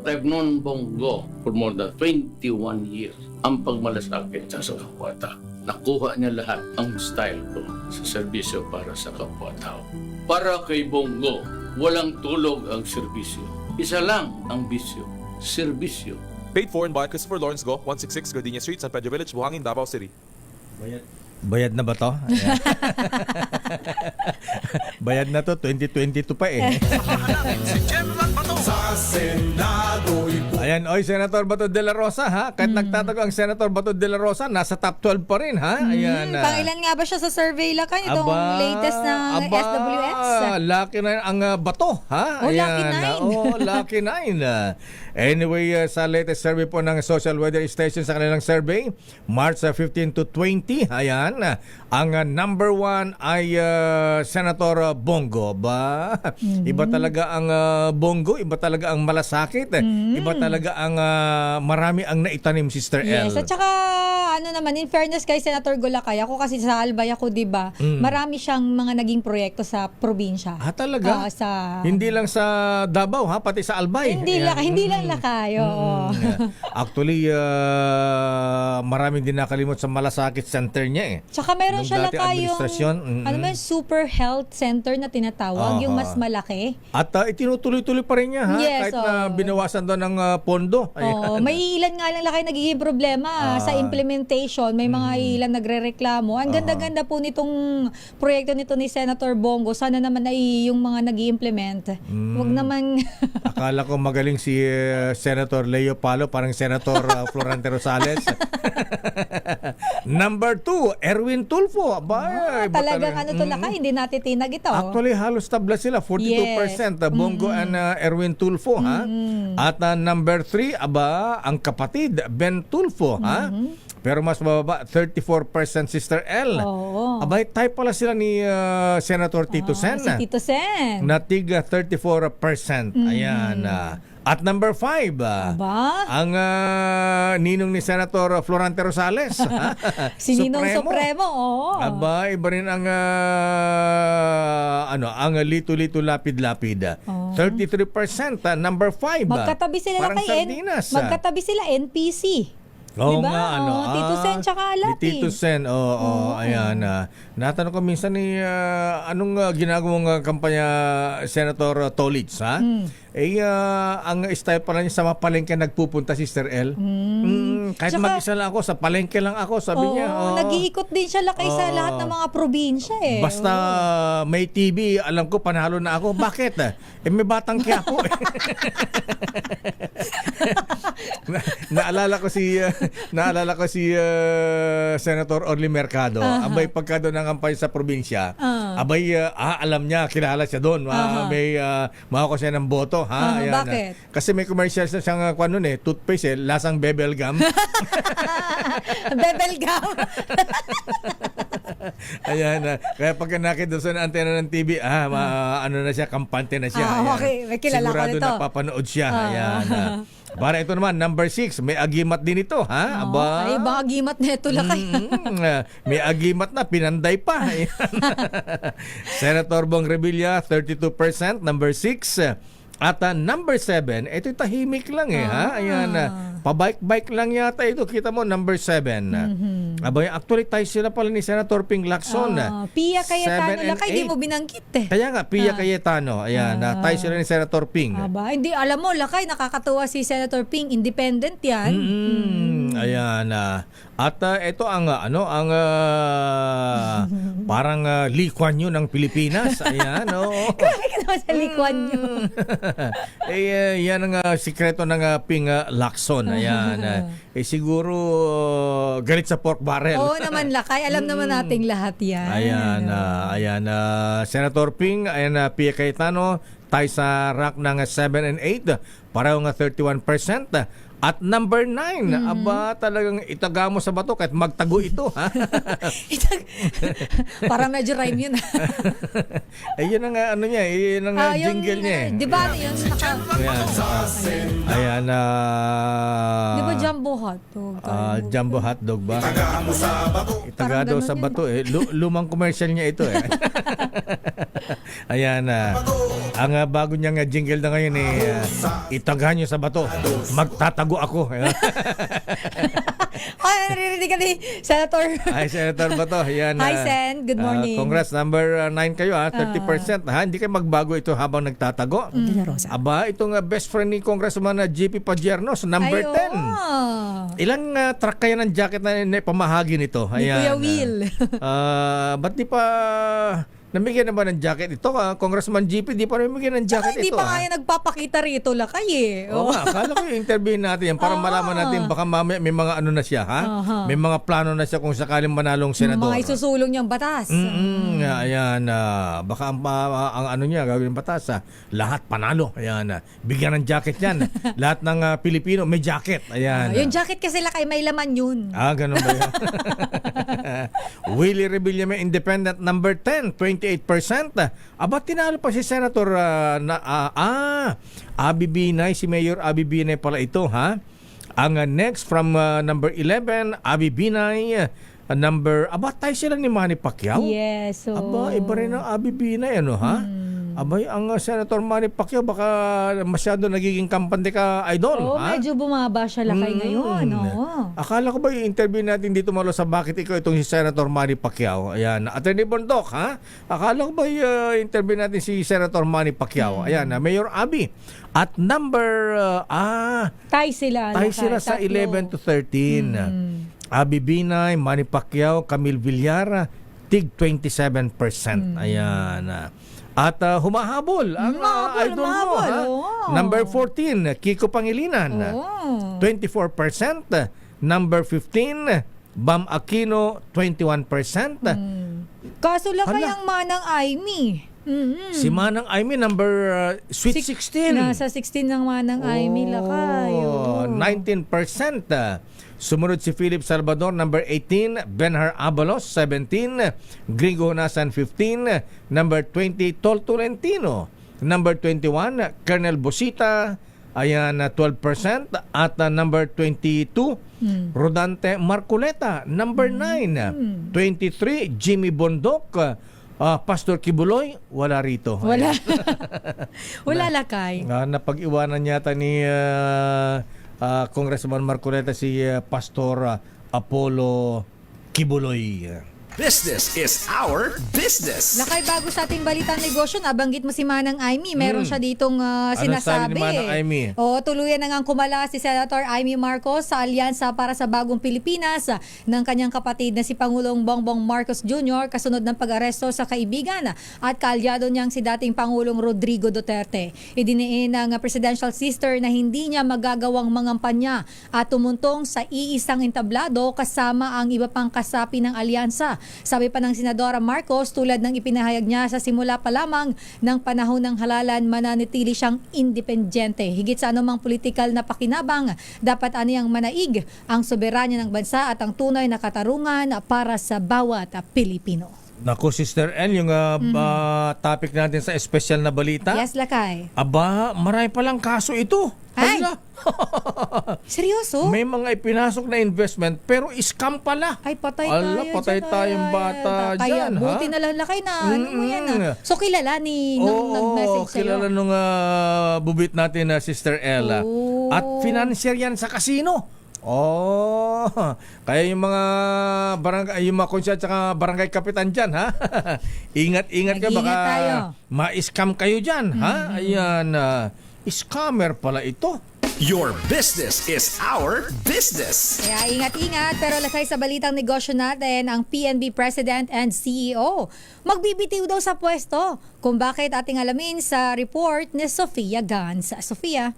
I've known Bongo for more than 21 years. Ang pagmalasakit sa kapwa-tao. Nakuha niya lahat ang style ko sa serbisyo para sa kapwa-tao. Para kay Bongo, walang tulog ang serbisyo. Isa lang ang bisyo, serbisyo. Paid for and by Christopher Lawrence Go, 166 Gardenia Street, San Pedro Village, Buhangin, Davao City. Bayad na ba to? Ayan. Bayad na to, 2022 pa eh. Sa Senado Ayan, oy, Senator Bato de la Rosa, ha? Kahit nagtatago ang Senator Bato de la Rosa, nasa top 12 pa rin, ha? Ayan. Pangilan nga ba siya sa survey lakay itong latest ng SWS? Lucky 9 ang Bato, ha? Oh, Lucky 9. Oh, Lucky 9. Anyway, sa latest survey po ng Social Weather Station sa kanilang survey, March 15 to 20, ayan, ang number 1 ay Senator Bongo. Ba? Iba talaga ang Bongo, iba talaga ang malasakit, iba talaga ang marami ang naitanim, Sister L. Yes, at saka ano naman, in fairness kay Senator Golacay, ako kasi sa Albay ako, di ba, marami siyang mga naging proyekto sa probinsya. Talaga? Sa... Hindi lang sa Davao, ha? Pati sa Albay. Hindi lang lakay, oo. Actually, maraming din nakalimot sa malasakit center niya eh. Tsaka meron Nung siya dati lakay yung, administrasyon, ano ba yung super health center na tinatawag, yung mas malaki. At itinutuloy-tuloy pa rin niya, ha? Yes, Kahit na binawasan doon ng pondo. Oo, may ilan nga lang lakay nagiging problema sa implementation. May mga ilan nagrereklamo. Ang ganda-ganda po nitong proyekto nito ni Senator Bongo. Sana naman ay yung mga nag-i-implement. Huwag naman... Akala ko magaling si Senator Leo Palo, parang Senator Florante Rosales. Number 2, Erwin Tulfo. Talagang ano to lakay, hindi natitinag ito. Actually, halos tabla sila, 42%. Bongo and Erwin Tulfo, ha? At number 3, ang kapatid, Ben Tulfo, ha? Pero mas mababa, 34% Sister L. Abay, type pala sila ni Senator Tito Sen. Si Tito Sen. Natig 34%. Ayan. At number 5, ang ninong ni Senator Florante Rosales. Si Ninong Supremo, Aba, iba rin ang ang Lito-Lito Lapid-Lapid. 33%, number 5. Magkatabi sila parang kay sardinas. Magkatabi sila NPC. Oo diba? nga, Tito Sen tsaka Lapid. Tito Sen, ayan. Natanong ko minsan ni, anong ginagawang kampanya Senator Tolitz, ha? Ang style pala niya sa mga palengke nagpupunta, Sister L. Kahit Tsaka, mag-isa lang ako, sa palengke lang ako, sabi niya. Nag-iikot din siya lakay sa lahat ng mga probinsya eh. Basta may TV, alam ko, panalo na ako. Bakit? May batang Quiapo. Naalala ko si Senator Orly Mercado. Abay, pagka doon ang kampanya sa probinsya, abay, alam niya, kilala siya doon. May makakuha siya ng boto. Ayan, bakit? Kasi may commercial sa siyang toothpaste, lasang bebel gum. Bebel gum. Ayan, kaya pagka nakita sa antena ng TV, ano na siya, kampante na siya. Okay, may kilala ko nito. Sigurado napapanood siya. Ayan. Para ito naman, number 6, may agimat din ito, ha? Aba. Ay, baka agimat na ito lakay. May agimat na, pinanday pa. Senator Bong Revilla, 32%, number 6. At number 7, ito tahimik lang ha? Ayan, pabike-bike lang yata ito. Kita mo, number 7. Abay, actually, tayo sila pala ni Senator Ping Lacson. Pia Cayetano lakay, di mo binanggit eh. Kaya nga, Pia Cayetano. Ayan, tayo sila ni Senator Ping. Hindi, alam mo, lakay, nakakatuwa si Senator Ping. Independent yan. Ayan. At ito ang parang Lee Kuan Yew ng Pilipinas. Ayan, Grabe ka naman sa Lee Kuan Yew. Yan ang sikreto ng Ping Lacson. Ayan. Siguro galit sa pork barrel. Oo naman lakay, alam naman nating lahat yan. Ayan. Senator Ping, ayan, Pia Cayetano, tayo sa rank ng 7 and 8. Parang 31%. At number 9, aba talagang itaga mo sa bato kahit magtago ito, ha? Para medyo rhyme yun. Yun ang niya, yun ang jingle niya. Di ba yun? Ayan. Di ba jumbo hotdog? Jumbo hotdog ba? Itaga daw sa bato eh. Lumang commercial niya ito eh. Ayan. Ang bago niyang jingle na ngayon eh, itaga niyo sa bato. Magtatago ako. narinig ka ni Senator. Ay, Senator ba to? Yan, Hi, Sen. Good morning. Congress number 9 kayo, 30%. Hindi kayo magbago ito habang nagtatago. Aba, itong best friend ni Congressman GP Pajernos, number 10. Ilang truck kaya ng jacket na pamahagi nito? Ni Kuya Will. Ba't di pa namigyan naman ng jacket ito? Congressman GP, di pa namigyan ng jacket Hindi ito. pa kaya nagpapakita rito lakay eh. Oo nga, akala ko yung interview natin yan para malaman natin baka mamaya may mga ano na siya, ha? May mga plano na siya kung sakaling manalong senador. Mga isusulong niyang batas. Ayan, baka ang ano niya, gagawin ng batas, lahat panalo. Ayan, bigyan ng jacket yan. Lahat ng Pilipino may jacket. Ayan. Yung jacket kasi lakay may laman yun. Ganun ba yan? Willie Rebillame, Independent, number 10, 28%. Aba, tinalo pa si Senator Abby Binay, si Mayor Abby Binay pala ito, ha? Ang next from number 11, Abby Binay, aba, tayo sila ni Manny Pacquiao. Yes. So... Aba, iba rin ang Abby Binay, ano, ha? Abay, ang Senator Manny Pacquiao baka masyado nagiging kampante ka, idol. Medyo bumaba siya lakay ngayon. Akala ko ba yung interview natin dito malo sa bakit ikaw itong si Senator Manny Pacquiao? Ayan, Attorney Bondok, ha? Akala ko ba yung interview natin si Senator Manny Pacquiao? Ayan, Mayor Abby. At number, Tay sila sa 11 to 13. Abby Binay, Manny Pacquiao, Camille Villar, tig 27%. Ayan. At humahabol ang idol mo, ha? Number 14, Kiko Pangilinan, 24%. Number 15, Bam Aquino, 21%. Kaso lakay ang Manang Aimee. Si Manang Aimee, number sweet 16. Nasa 16 ng Manang Aimee lakay. 19%. Sumunod si Philip Salvador, number 18. Benhar Abalos, 17. Gringo Honasan, 15. Number 20, Tol Tolentino. Number 21, Colonel Bosita, ayan, 12%. At number 22, Rodante Marcoleta. Number 9, 23, Jimmy Bondok. Pastor Kibuloy, wala rito. Wala. Wala lakay. Napag-iwanan yata ni Congressman Marcoleta si Pastor Apollo Kibuloy. Business is our business. Lakay, bago sa ating balitang negosyo, nabanggit mo si Manang Aimee. Meron siya ditong sinasabi. Ano sabi ni Manang Aimee? Tuluyan na ngang kumala si Senator Aimee Marcos sa Alyansa para sa Bagong Pilipinas ng kanyang kapatid na si Pangulong Bongbong Marcos Jr. kasunod ng pag-aresto sa kaibigan at kaalyado niyang si dating Pangulong Rodrigo Duterte. Idiniin ng presidential sister na hindi niya magagawang mangampanya at tumuntong sa iisang entablado kasama ang iba pang kasapi ng alyansa. Sabi pa ng Senadora Marcos, tulad ng ipinahayag niya sa simula pa lamang ng panahon ng halalan, mananatili siyang independyente. Higit sa anumang politikal na pakinabang, dapat aniyang manaig ang soberanya ng bansa at ang tunay na katarungan para sa bawat Pilipino. Naku, Sister El, yung topic natin sa espesyal na balita. Yes, lakay. Aba, marami palang kaso ito. Ay! Seryoso? May mga ipinasok na investment pero scam pala. Ay, patay tayo. Patay tayong bata kaya, dyan. Buti na lang lakay na. Ano mo yan, So, kilala ni nung nag-message sa'yo? Kilala nung bubit natin na Sister Ella. At financier yan sa casino. Kaya yung mga barangay, yung mga konsyal at barangay kapitan dyan, ha? Ingat-ingat ka, baka ma-scam kayo dyan, ha? Ayan, scammer pala ito. Your business is our business. Kaya ingat-ingat. Pero lakay sa balitang negosyo natin, ang PNB President and CEO magbibitiw daw sa pwesto. Kung bakit, ating alamin sa report ni Sofia Gans. Sofia.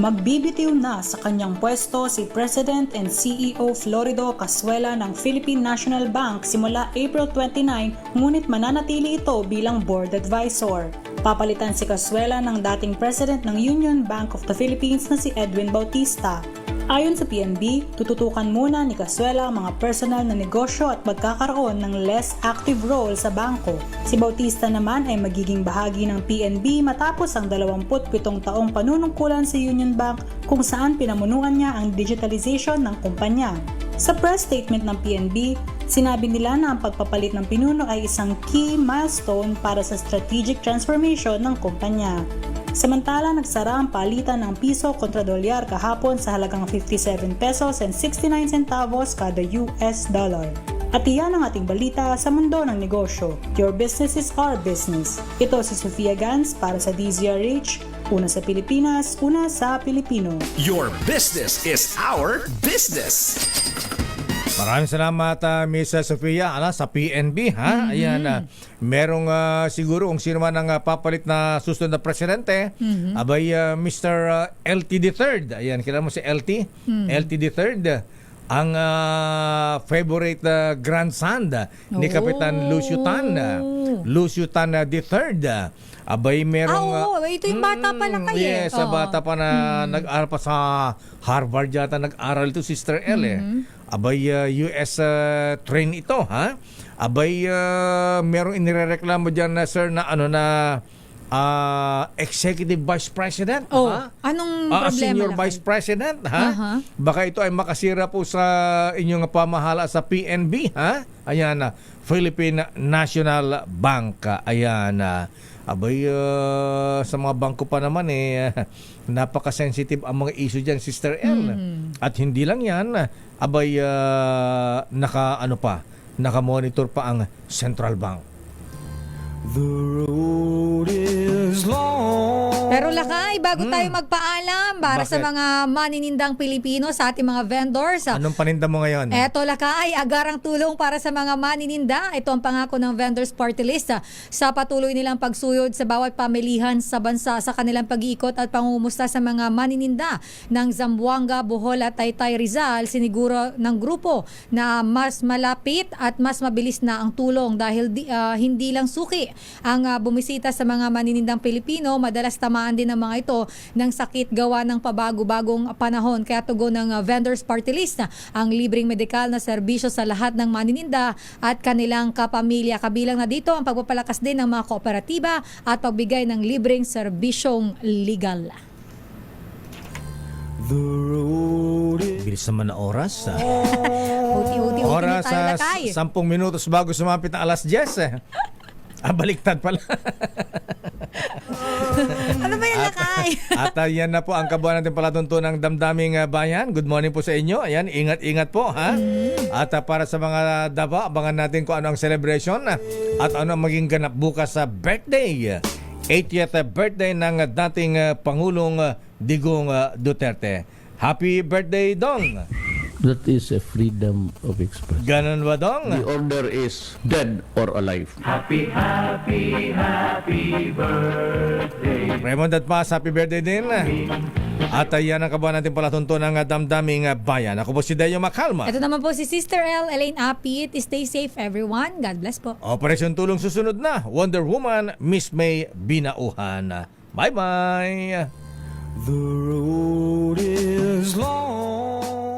Magbibitiw na sa kanyang pwesto si President and CEO Florido Casuela ng Philippine National Bank simula April 29, ngunit mananatili ito bilang board advisor. Papalitan si Casuela ng dating President ng Union Bank of the Philippines na si Edwin Bautista. Ayon sa PNB, tututukan muna ni Casuela ang mga personal na negosyo at magkakaroon ng less active role sa bangko. Si Bautista naman ay magiging bahagi ng PNB matapos ang 27 taong panunungkulan sa Union Bank kung saan pinamunuan niya ang digitalization ng kumpanya. Sa press statement ng PNB, sinabi nila na ang pagpapalit ng pinuno ay isang key milestone para sa strategic transformation ng kumpanya. Samantala, nagsara ang palitan ng piso kontra dolyar kahapon sa halagang 57 pesos and 69 centavos kada US dollar. At iyan ang ating balita sa mundo ng negosyo. Your business is our business. Ito si Sofia Gans para sa DZRH. Una sa Pilipinas, una sa Pilipino. Your business is our business. Maraming salamat, Miss Sofia, sa PNB, ha? Ayan, merong siguro kung sino man ang papalit na susunod na presidente, abay Mr. LT III. Ayan, kilala mo si LT? LT III. Ang favorite grandson ni Kapitan Lucio Tan. Lucio Tan III. Abay merong... ito yung bata pa lang kayo. Yes, sa bata pa na nag-aral pa sa Harvard yata nag-aral ito, Sister L. Abay US train ito, ha? Abay merong inirereklamo dyan na sir na Executive Vice President. Anong problema? Senior Vice President, ha? Baka ito ay makasira po sa inyong pamahala sa PNB, ha? Ayan, Philippine National Bank. Ayan, abay, sa mga bangko pa naman napaka-sensitive ang mga issue dyan, Sister L. At hindi lang yan, abay, naka-monitor pa ang Central Bank. The road is long. Pero Lakay, bago tayo magpaalam para sa mga maninindang Pilipino, sa ating mga vendors. Anong paninda mo ngayon? Eto Lakay, agarang tulong para sa mga maninindang. Ito ang pangako ng Vendors Party List sa patuloy nilang pagsuyod sa bawat pamilihan sa bansa sa kanilang pag-iikot at pangumusta sa mga maninindang ng Zamboanga, Bohol at Taytay Rizal. Siniguro ng grupo na mas malapit at mas mabilis na ang tulong dahil hindi lang suki ang bumisita sa mga maninindang Pilipino, madalas tamaan din ng mga ito ng sakit gawa ng pabago-bagong panahon. Kaya tugon ng Vendors Party List ang libreng medikal na serbisyo sa lahat ng manininda at kanilang kapamilya. Kabilang na dito ang pagpapalakas din ng mga kooperatiba at pagbigay ng libreng serbisyong legal. Bilis naman na oras. Uti-uti Oras na tayo, Lakay. 10 minutos bago sumapit ang alas 10. Baliktad pala. Ano ba yan, Lakay? At yan na po ang kabuuan natin palatuntunan ng damdaming bayan. Good morning po sa inyo. Ayan, ingat-ingat po, ha? At para sa mga Davao, abangan natin kung ano ang celebration at ano ang maging ganap bukas sa birthday. 80th birthday ng dating Pangulong Digong Duterte. Happy birthday, Dong! That is a freedom of expression. Ganun ba, Dong? The order is dead or alive. Happy, happy, happy birthday. Raymond at Paz, happy birthday din. At yan ang kabuuan natin palatuntunan ng damdaming bayan. Ako po si Dayo Macalma. Ito naman po si Sister L. Elaine Apit. Stay safe, everyone. God bless po. Operasyon Tulong susunod na. Wonder Woman, Miss May Binauhan. Bye-bye! The road is long.